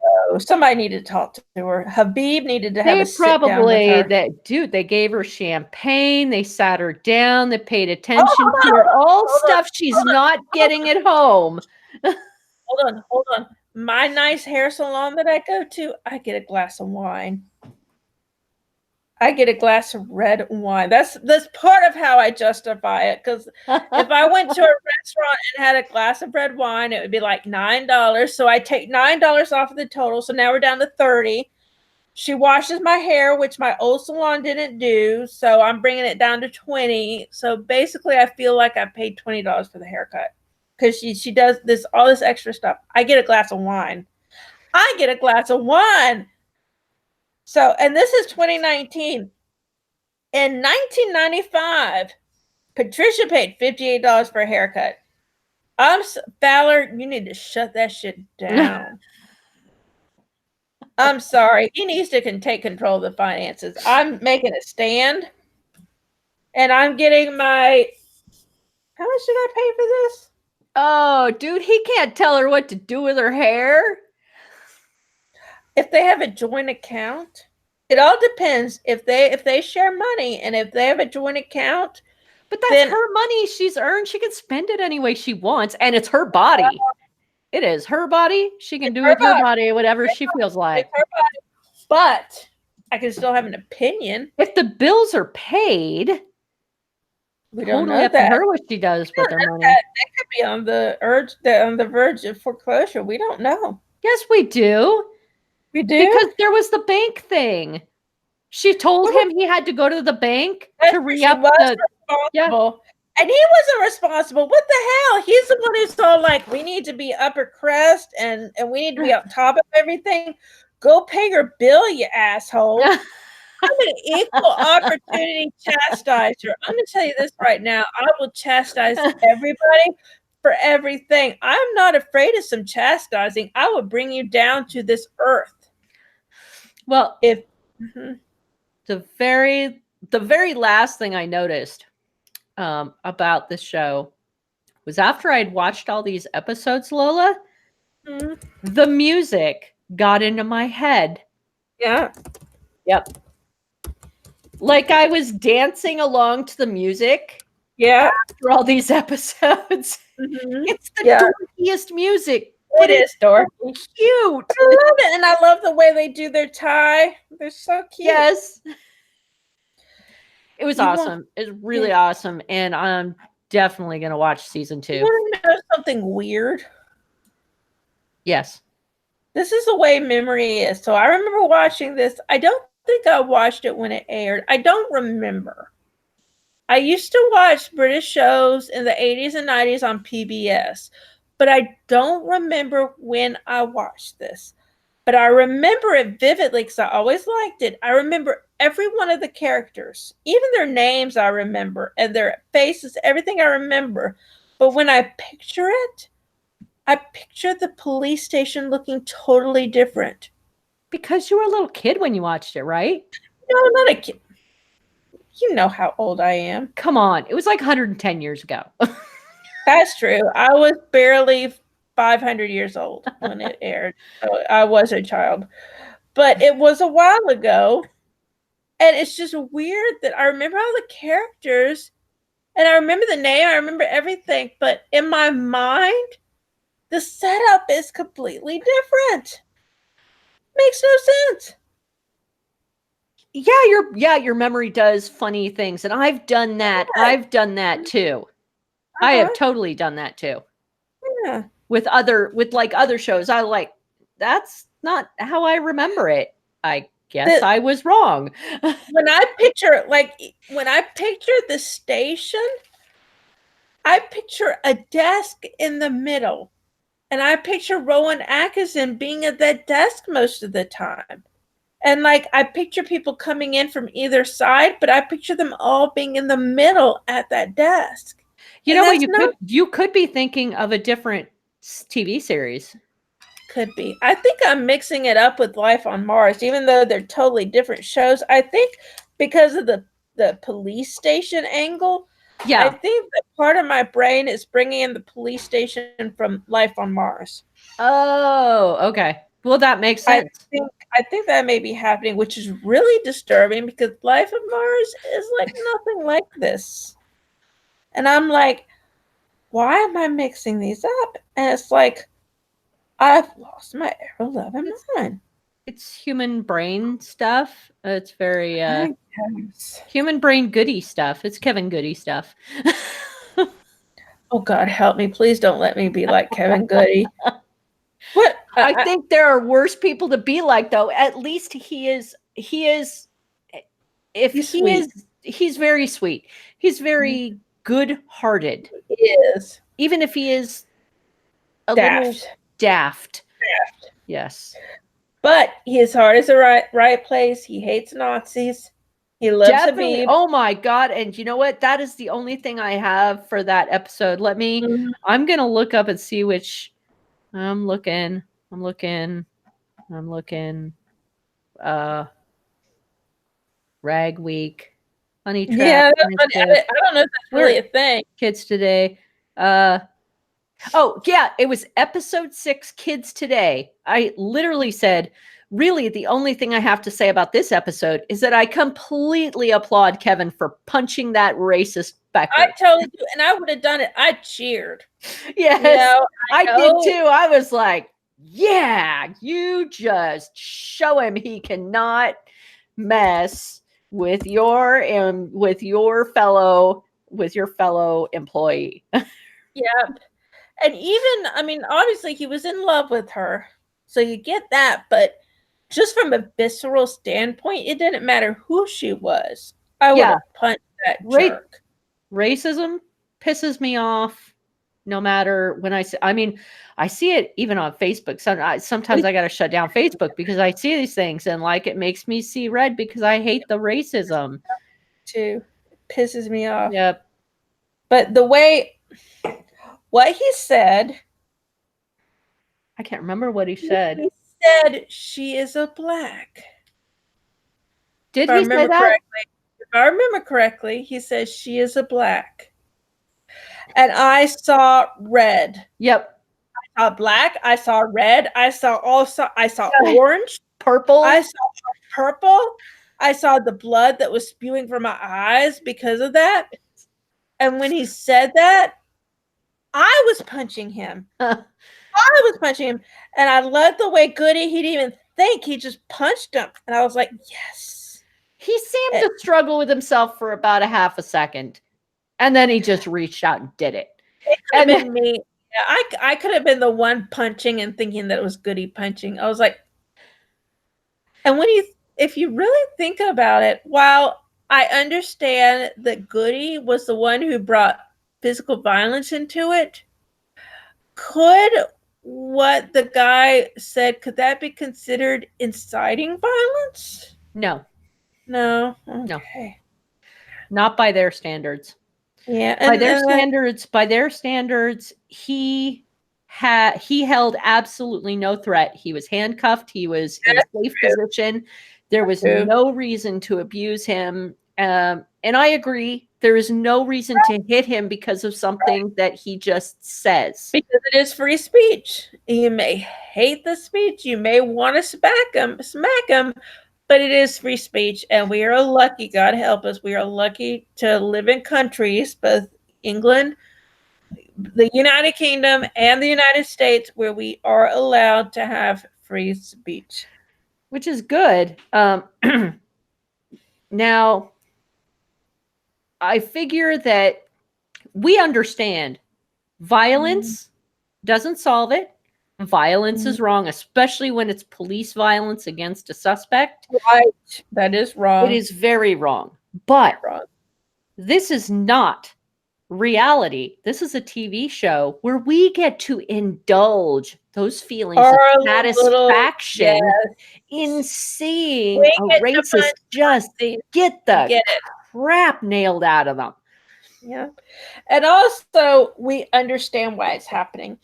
Oh, somebody needed to talk to her. Habib needed to have They a sit down with her. they gave her champagne, they sat her down, they paid Oh, attention to her, all stuff she's not getting at home. Hold on. My nice hair salon that I go to, I get a glass of wine. I get a glass of red wine. That's part of how I justify it. Because if I went to a restaurant and had a glass of red wine, it would be like $9. So I take $9 off of the total. So now we're down to $30. She washes my hair, which my old salon didn't do. So I'm bringing it down to $20. So basically, I feel like I paid $20 for the haircut because she does all this extra stuff. I get a glass of wine. So, and this is 2019. In 1995, Patricia paid $58 for a haircut. Fowler, you need to shut that shit down. I'm sorry. He needs to take control of the finances. I'm making a stand, and I'm getting my. How much did I pay for this? Oh, dude, he can't tell her what to do with her hair. If they have a joint account, it all depends. If they share money and if they have a joint account, but that's her money she's earned. She can spend it any way she wants, and it's her body. It is her body. She can do with her body whatever she feels like. It's her body. But I can still have an opinion. If the bills are paid, we don't know that. Her what she does with her money. That could be on the verge of foreclosure. We don't know. Yes, we do. We do? Because there was the bank thing. She told him he had to go to the bank to re-up the... Yeah. And he wasn't responsible. What the hell? He's the one who's all like, we need to be upper crust and we need to be on top of everything. Go pay your bill, you asshole. I'm an equal opportunity chastiser. I'm going to tell you this right now. I will chastise everybody for everything. I'm not afraid of some chastising. I will bring you down to this earth. Well, the very last thing I noticed about this show was after I'd watched all these episodes, Lola, the music got into my head. Yeah. Yep. Like I was dancing along to the music. Yeah. After all these episodes. It's the dorkiest music. It is dorky. Cute. I love it. And I love the way they do their tie. They're so cute. Yes. It was awesome. It's really awesome. And I'm definitely going to watch season 2. You want to know something weird? Yes. This is the way memory is. So I remember watching this. I don't think I watched it when it aired. I don't remember. I used to watch British shows in the 80s and 90s on PBS, but I don't remember when I watched this. But I remember it vividly because I always liked it. I remember every one of the characters, even their names I remember, and their faces, everything I remember. But when I picture it, I picture the police station looking totally different. Because you were a little kid when you watched it, right? No, not a kid. You know how old I am. Come on. It was like 110 years ago. That's true. I was barely 500 years old when it aired. So I was a child. But it was a while ago. And it's just weird that I remember all the characters. And I remember the name. I remember everything. But in my mind, the setup is completely different. Makes no sense. Your memory does funny things. And I've done that. Yeah. I've done that too. I have totally done that too. Yeah. With other shows. I like, that's not how I remember it. I guess I was wrong. When I picture the station, I picture a desk in the middle. And I picture Rowan Atkinson being at that desk most of the time. And like I picture people coming in from either side, but I picture them all being in the middle at that desk. You know what? You could be thinking of a different TV series. Could be. I think I'm mixing it up with Life on Mars, even though they're totally different shows. I think because of the police station angle, I Yeah. think that part of my brain is bringing in the police station from Life on Mars. Oh, okay. Well, that makes sense. I think that may be happening, which is really disturbing because Life on Mars is like nothing like this. And I'm like, why am I mixing these up? And it's like, I've lost my ever loving mind. It's human brain stuff. It's very I guess. human brain goody stuff. It's Kevin Goody stuff. Oh God, help me! Please don't let me be like Kevin Goody. What? I think there are worse people to be like, though. At least he is. If He's he sweet. is, he's very sweet. He's very good-hearted. He is Even if he is a little daft. Yes. But his heart is the right place. He hates Nazis. He loves Definitely. Habib. Oh my God. And you know what? That is the only thing I have for that episode. I'm going to look up and see which I'm looking. Rag Week. Honey Trap. Yeah, I don't know if that's really a thing. Kids Today. Oh, yeah, it was episode 6, Kids Today. I literally said, really, the only thing I have to say about this episode is that I completely applaud Kevin for punching that racist Becker. I totally do, and I would have done it. I cheered. Yes, You know, I did too. I was like, yeah, you just show him he cannot mess with your fellow employee. Yeah. And even, I mean, obviously he was in love with her. So you get that. But just from a visceral standpoint, it didn't matter who she was. I would have punched that jerk. Racism pisses me off no matter when I see it even on Facebook. Sometimes I got to shut down Facebook because I see these things and like it makes me see red because I hate the racism. Too. It pisses me off. Yep. But what he said, I can't remember what he said. He said she is a black. Did he say that? If I remember correctly, he says she is a black. And I saw red. Yep. I saw black. I saw red. I saw orange. Purple. I saw purple. I saw the blood that was spewing from my eyes because of that. And when he said that, I was punching him. And I loved the way Goody, he didn't even think. He just punched him. And I was like, yes. He seemed to struggle with himself for about a half a second. And then he just reached out and did it. It could have been me. Yeah, I could have been the one punching and thinking that it was Goody punching. I was like, and if you really think about it, while I understand that Goody was the one who brought physical violence into it, could what the guy said, could that be considered inciting violence? No. Okay. No. Not by their standards. Yeah. By their standards, he held absolutely no threat. He was handcuffed. He was in a safe position. There was no reason to abuse him. And I agree. There is no reason to hit him because of something that he just says. Because it is free speech. You may hate the speech. You may want to smack him, but it is free speech. And we are lucky, God help us, we are lucky to live in countries, both England, the United Kingdom, and the United States, where we are allowed to have free speech. Which is good. Now, I figure that we understand violence doesn't solve it. Violence is wrong, especially when it's police violence against a suspect. Right. That is wrong. It is very wrong. But this is not reality. This is a TV show where we get to indulge those feelings of satisfaction in seeing a racist just get the crap nailed out of them. Yeah. And also, we understand why it's happening.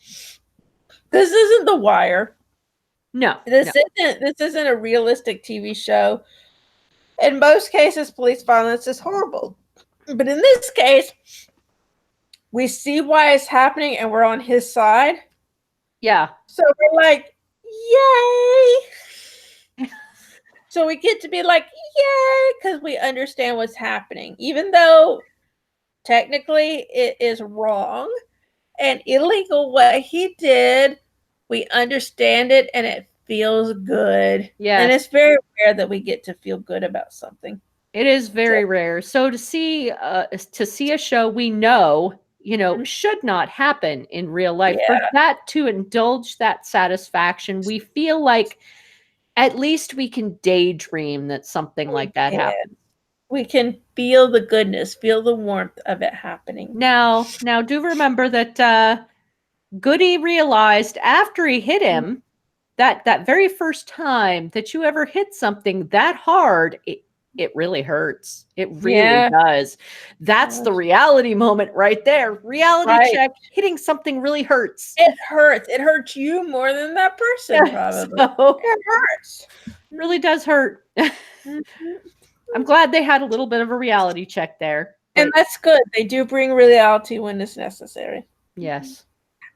This isn't The Wire. No. This isn't a realistic TV show. In most cases, police violence is horrible. But in this case, we see why it's happening and we're on his side. Yeah. So we're like, yay! So we get to be like, yay, because we understand what's happening. Even though technically it is wrong and illegal what he did, we understand it and it feels good. Yes. And it's very rare that we get to feel good about something. It is very rare. So to see a show we know, should not happen in real life, for that to indulge that satisfaction, we feel like at least we can daydream that something like that happens. We can feel the goodness, feel the warmth of it happening. Now do remember that Goody realized after he hit him that very first time that you ever hit something that hard, it really hurts. It really does. That's the reality moment right there. Reality check. Hitting something really hurts. It hurts. It hurts you more than that person, probably. So, it hurts. Really does hurt. I'm glad they had a little bit of a reality check there. And that's good. They do bring reality when it's necessary. Yes.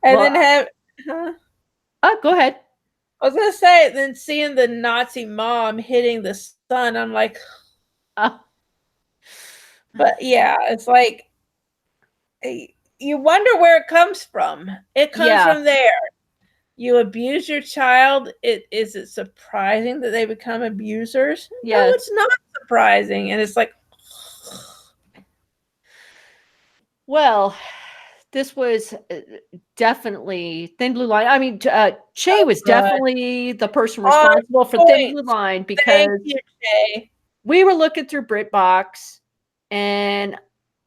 And then go ahead. I was going to say, then seeing the Nazi mom hitting the son, I'm like, but yeah, it's like, you wonder where it comes from. It comes from there. You abuse your child. Is it surprising that they become abusers? Yes. No, it's not surprising. And it's like, well, this was definitely Thin Blue Line. I mean, Che was definitely the person responsible for Thin Blue Line, because we were looking through BritBox, and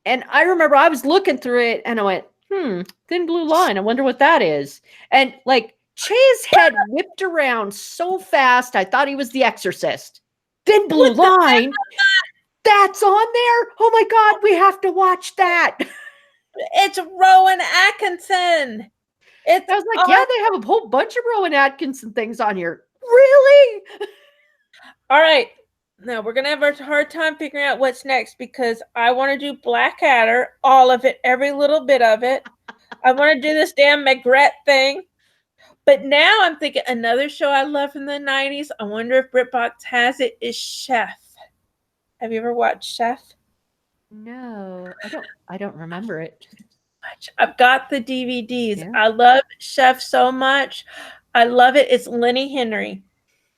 I remember I was looking through it and I went, Thin Blue Line. I wonder what that is. And like Che's head whipped around so fast, I thought he was the Exorcist. Thin Blue Line. That's on there. Oh my God, we have to watch that. It's Rowan Atkinson. I was like, yeah, they have a whole bunch of Rowan Atkinson things on here. Really? All right. No, we're going to have a hard time figuring out what's next, because I want to do Blackadder, all of it, every little bit of it. I want to do this damn Maigret thing. But now I'm thinking another show I love from the 90s, I wonder if BritBox has it, is Chef. Have you ever watched Chef? No, I don't remember it. I've got the DVDs. Yeah. I love Chef so much. I love it. It's Lenny Henry.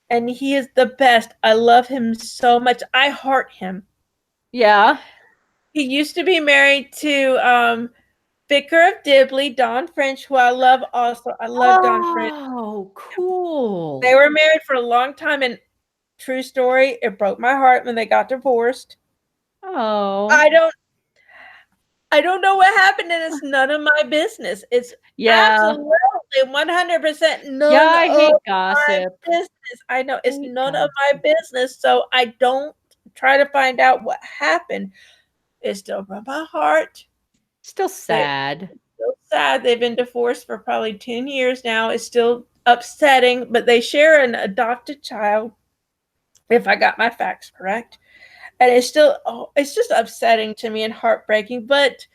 And he is the best. I love him so much. I heart him. Yeah. He used to be married to Vicar of Dibley, Don French, who I love also. I love Don French. Oh, cool. They were married for a long time, and true story, it broke my heart when they got divorced. Oh. I don't know what happened, and it's none of my business. It's absolutely 100% none I hate of gossip. my business. I know it's none of my business, so I don't try to find out what happened. It's still from my heart. Still sad. Still sad. They've been divorced for probably 10 years now. It's still upsetting, but they share an adopted child, if I got my facts correct. And it's still, it's just upsetting to me and heartbreaking, but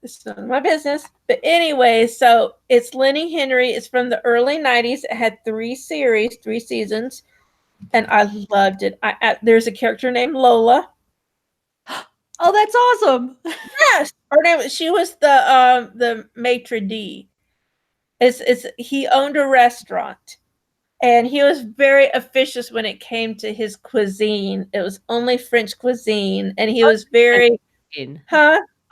it's none of my business. But anyway, so it's Lenny Henry. It's from the early 90s. It had 3 seasons, and I loved it. There's a character named Lola. Oh, that's awesome. Yes. She was the maitre d'. He owned a restaurant. And he was very officious when it came to his cuisine. It was only French cuisine. And he was very...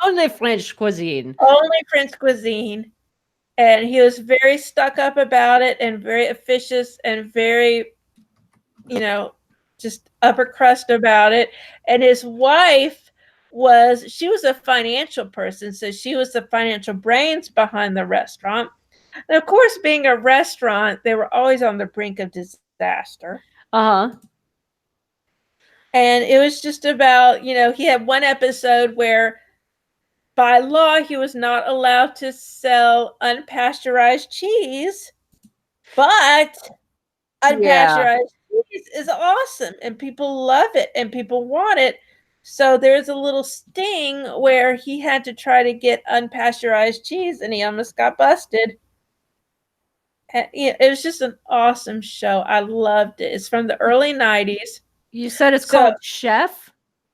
Only French cuisine. Only French cuisine. And he was very stuck up about it and very officious and very, just upper crust about it. And his wife she was a financial person. So she was the financial brains behind the restaurant. And of course, being a restaurant, they were always on the brink of disaster. Uh-huh. And it was just about, he had one episode where by law, he was not allowed to sell unpasteurized cheese, but unpasteurized cheese is awesome, and people love it, and people want it. So there's a little sting where he had to try to get unpasteurized cheese, and he almost got busted. And, yeah, it was just an awesome show. I loved it. It's from the early 90s. You said it's So- called Chef?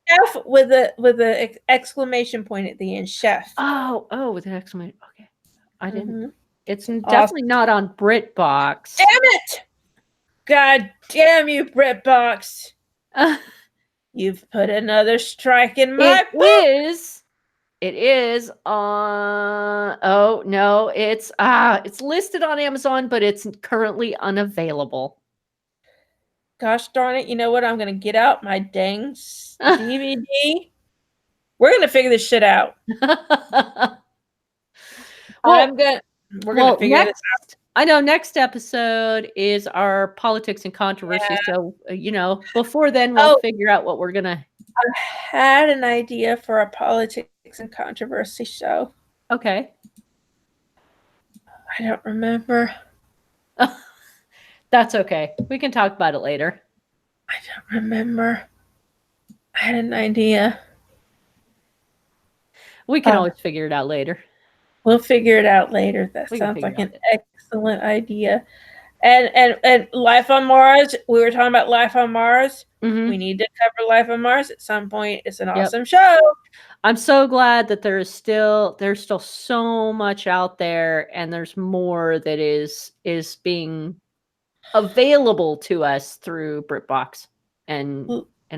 Chef with a exclamation point at the end. Chef. Oh, with an exclamation. Okay. I didn't. Mhm. It's definitely not on BritBox. Damn it! God damn you, BritBox! You've put another strike in my book. It is on. Oh no, it's listed on Amazon, but it's currently unavailable. Gosh darn it! You know what? I'm gonna get out my dang DVD. We're gonna figure this shit out. We're gonna figure this out. I know next episode is our politics and controversy. Yeah. So, before then, we'll figure out what we're going to. I had an idea for a politics and controversy show. Okay. I don't remember. That's okay. We can talk about it later. I don't remember. I had an idea. We can always figure it out later. We'll figure it out later. That sounds like an excellent idea. And life on Mars. We were talking about life on Mars. Mhm. We need to cover life on Mars at some point. It's an awesome show. I'm so glad that there's still so much out there, and there's more that is being available to us through BritBox and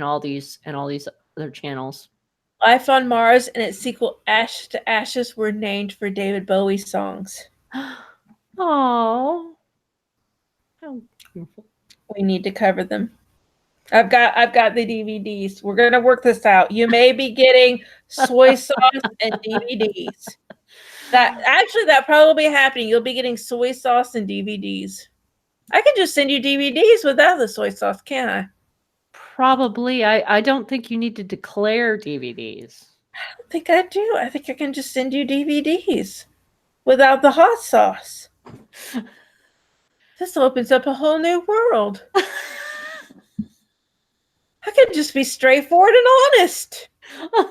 all these other channels. Life on Mars and its sequel Ash to Ashes were named for David Bowie songs. Oh, how beautiful. We need to cover them. I've got the DVDs. We're gonna work this out. You may be getting soy sauce and DVDs. That probably be happening. You'll be getting soy sauce and DVDs. I can just send you DVDs without the soy sauce, can't I? Probably. I don't think you need to declare DVDs. I don't think I do. I think I can just send you DVDs without the hot sauce. This opens up a whole new world. I could just be straightforward and honest. I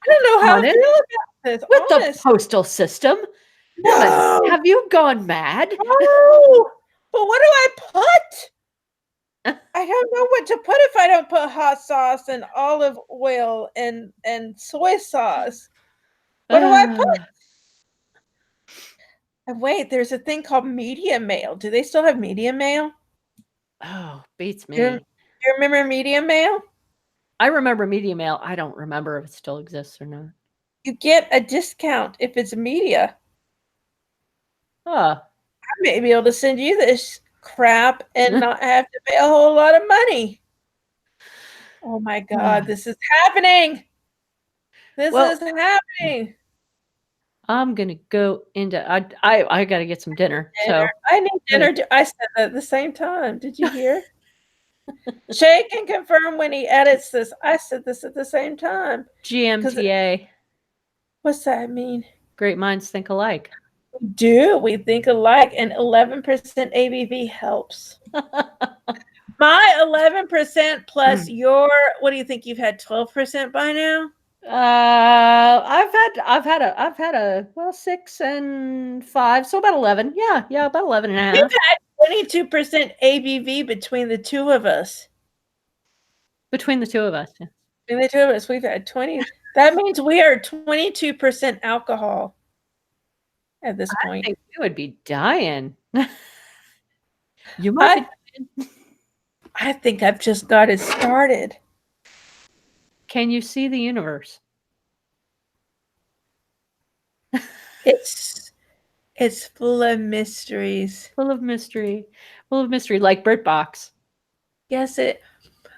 don't know how I feel about this. With the postal system. No. Have you gone mad? No. But what do I put? I don't know what to put if I don't put hot sauce and olive oil and soy sauce. What do I put? And wait, there's a thing called Media Mail. Do they still have Media Mail? Oh, beats me. Do you remember Media Mail? I remember Media Mail. I don't remember if it still exists or not. You get a discount if it's media. Huh. I may be able to send you this crap and not have to pay a whole lot of money. Oh my God, this is happening. This is happening. I'm gonna go into I gotta get some dinner. So I need dinner. I said that at the same time. Did you hear? Shay can confirm when he edits this. I said this at the same time. GMTA. What's that mean? Great minds think alike. We think alike, and 11% ABV helps. My 11% plus your, what do you think? You've had 12% by now? I've had a 6 and 5, so about 11. Yeah, about 11 and a half. We've had 22% ABV between the two of us. Between the two of us. Yeah. Between the two of us, we've had 20. That means we are 22% alcohol at this point. I think we would be dying. You might. I think I've just got it started. Can you see the universe? It's full of mysteries. Full of mystery. Full of mystery, like BritBox. Yes,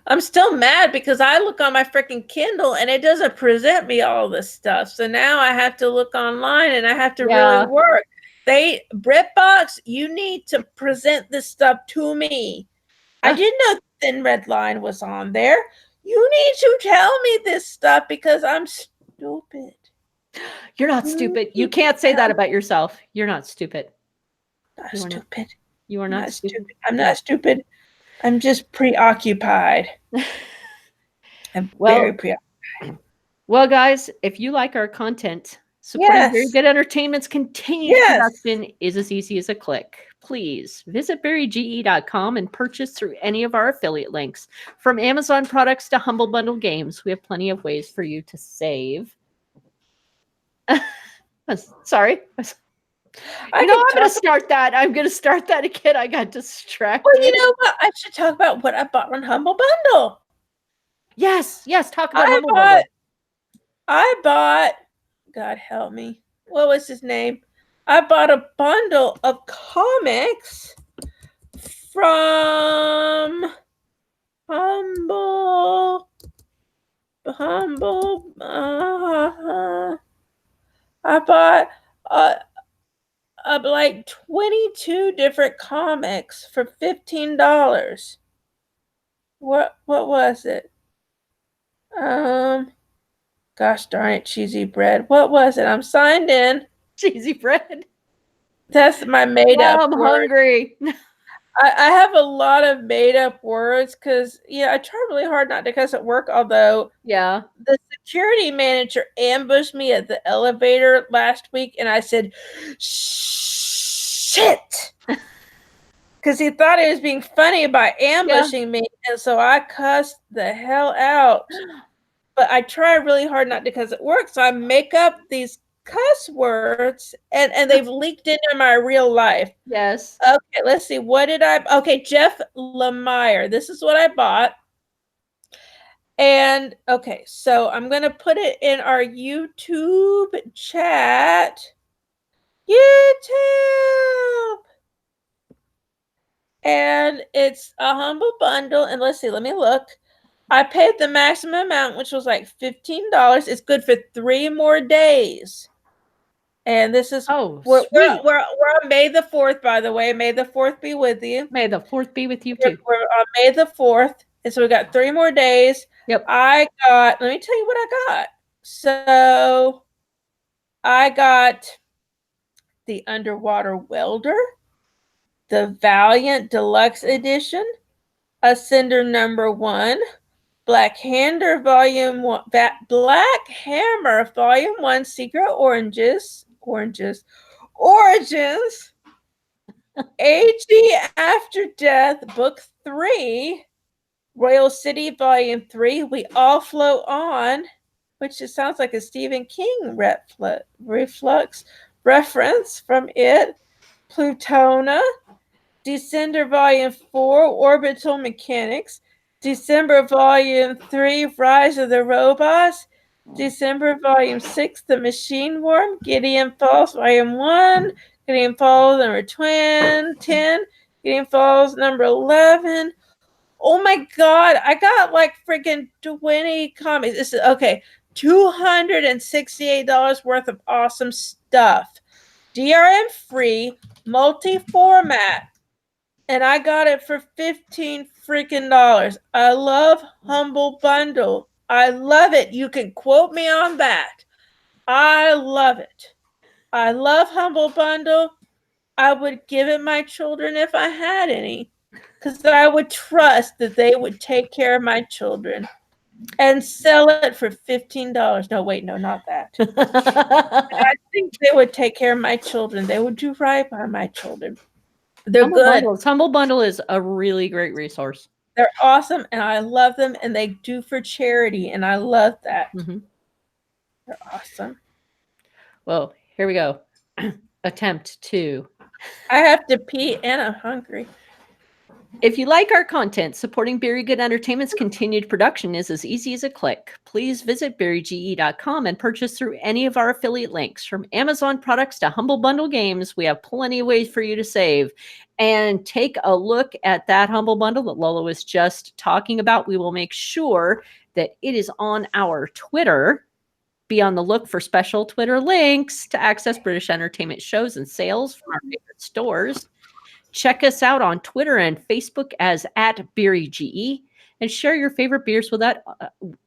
I'm still mad because I look on my freaking Kindle and it doesn't present me all this stuff. So now I have to look online and I have to really work. BritBox, you need to present this stuff to me. I didn't know Thin Red Line was on there. You need to tell me this stuff because I'm stupid. You're not stupid. You can't say that about yourself. You're not stupid. Not stupid. You are not stupid. I'm not stupid. I'm just preoccupied. I'm very preoccupied. Well, guys, if you like our content, supporting Very Good Entertainment's continued production is as easy as a click. Please visit BeeryGE.com and purchase through any of our affiliate links. From Amazon products to Humble Bundle games, we have plenty of ways for you to save. Sorry. I'm going to start that. I'm going to start that again. I got distracted. Well, you know what? I should talk about what I bought on Humble Bundle. Yes. Talk about Humble Bundle. I bought, God help me, what was his name? I bought a bundle of comics from Humble. I bought like 22 different comics for $15. What was it? Gosh darn it, cheesy bread. What was it? I'm signed in. Cheesy bread. That's my made up I'm word. hungry. I have a lot of made up words because I try really hard not to cuss at work, although the security manager ambushed me at the elevator last week and I said, shit. Because he thought he was being funny by ambushing me, and so I cussed the hell out. But I try really hard not to cuss at work, so I make up these cuss words, and they've leaked into my real life. Yes. Okay, let's see. What did I... Okay, Jeff Lemire. This is what I bought. And, okay, so I'm going to put it in our YouTube chat. YouTube! And it's a Humble Bundle. And let's see, let me look. I paid the maximum amount, which was like $15. It's good for 3 more days. And this is we're on May the 4th, by the way. May the 4th be with you. May the 4th be with you too. We're on May the 4th. And so we got 3 more days. Yep. Let me tell you what I got. So I got the Underwater Welder, the Valiant Deluxe Edition, Ascender #1, Black Hammer Volume 1, Secret Origins, AG After Death, Book 3, Royal City Volume 3, We All Float On, which just sounds like a Stephen King reflux reference from it, Plutona, Descender Volume 4, Orbital Mechanics, December Volume 3, Rise of the Robots, December Volume 6, The Machine Worm, Gideon Falls Volume 1, Gideon Falls number 10, Gideon Falls number 11. Oh my God, I got like freaking 20 comics. This is okay. $268 worth of awesome stuff. DRM free, multi-format. And I got it for $15 freaking. I love Humble Bundle. I love it. You can quote me on that. I love it. I love Humble Bundle. I would give it my children if I had any, because I would trust that they would take care of my children and sell it for $15. No, wait, no, not that. I think they would take care of my children. They would do right by my children. They're good. Humble Bundle is a really great resource. They're awesome, and I love them, and they do for charity, and I love that. Mm-hmm. They're awesome. Well, here we go. Attempt 2. I have to pee, and I'm hungry. If you like our content, supporting Very Good Entertainment's continued production is as easy as a click. Please visit BeeryGE.com and purchase through any of our affiliate links. From Amazon products to Humble Bundle games, we have plenty of ways for you to save. And take a look at that Humble Bundle that Lola was just talking about. We will make sure that it is on our Twitter. Be on the look for special Twitter links to access British entertainment shows and sales from our favorite stores. Check us out on Twitter and Facebook as @BeeryGE, and share your favorite beers with that.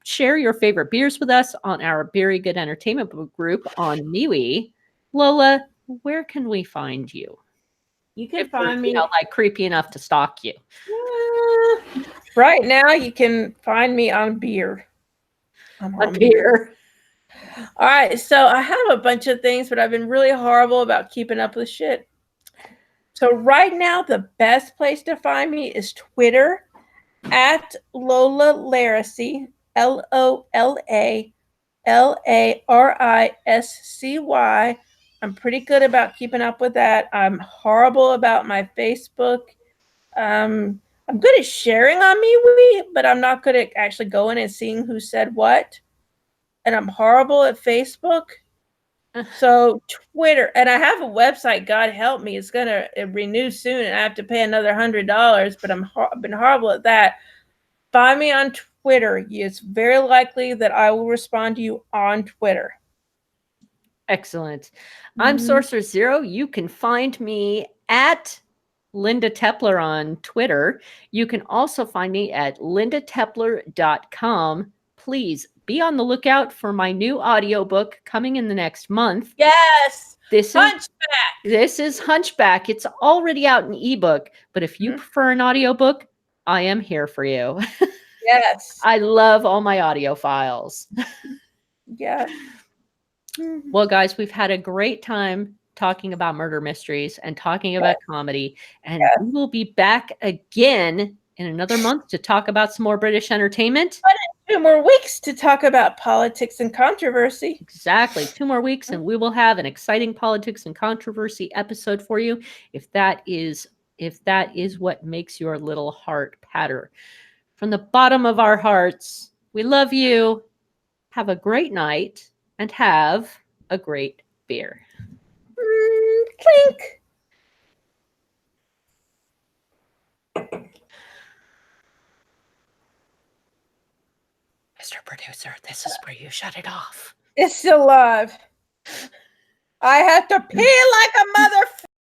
Share your favorite beers with us on our Very Good Entertainment group on MeWe. Lola, where can we find you? You can find me like creepy enough to stalk you. Right now, you can find me on beer. I'm On beer. All right, so I have a bunch of things, but I've been really horrible about keeping up with shit. So right now, the best place to find me is Twitter at Lola Laracy, LOLALARISCY. I'm pretty good about keeping up with that. I'm horrible about my Facebook. I'm good at sharing on MeWe, but I'm not good at actually going and seeing who said what. And I'm horrible at Facebook. So Twitter, and I have a website. God help me, it's gonna renew soon, and I have to pay another $100. But I've been horrible at that. Find me on Twitter. It's very likely that I will respond to you on Twitter. Excellent. I'm Sorcerer Zero. You can find me at Linda Tepler on Twitter. You can also find me at lindatepler.com. Please be on the lookout for my new audiobook coming in the next month. Yes. This Hunchback. is Hunchback. It's already out in ebook, but if you prefer an audiobook, I am here for you. Yes. I love all my audio files. Yeah. Well, guys, we've had a great time talking about murder mysteries and talking about comedy, and we will be back again in another month to talk about some more British entertainment. 2 more weeks to talk about politics and controversy. Exactly. 2 more weeks, and we will have an exciting politics and controversy episode for you. If that is what makes your little heart patter. From the bottom of our hearts, we love you. Have a great night and have a great beer. Clink. Mr. Producer, this is where you shut it off. It's still live. I have to pee like a motherfucker.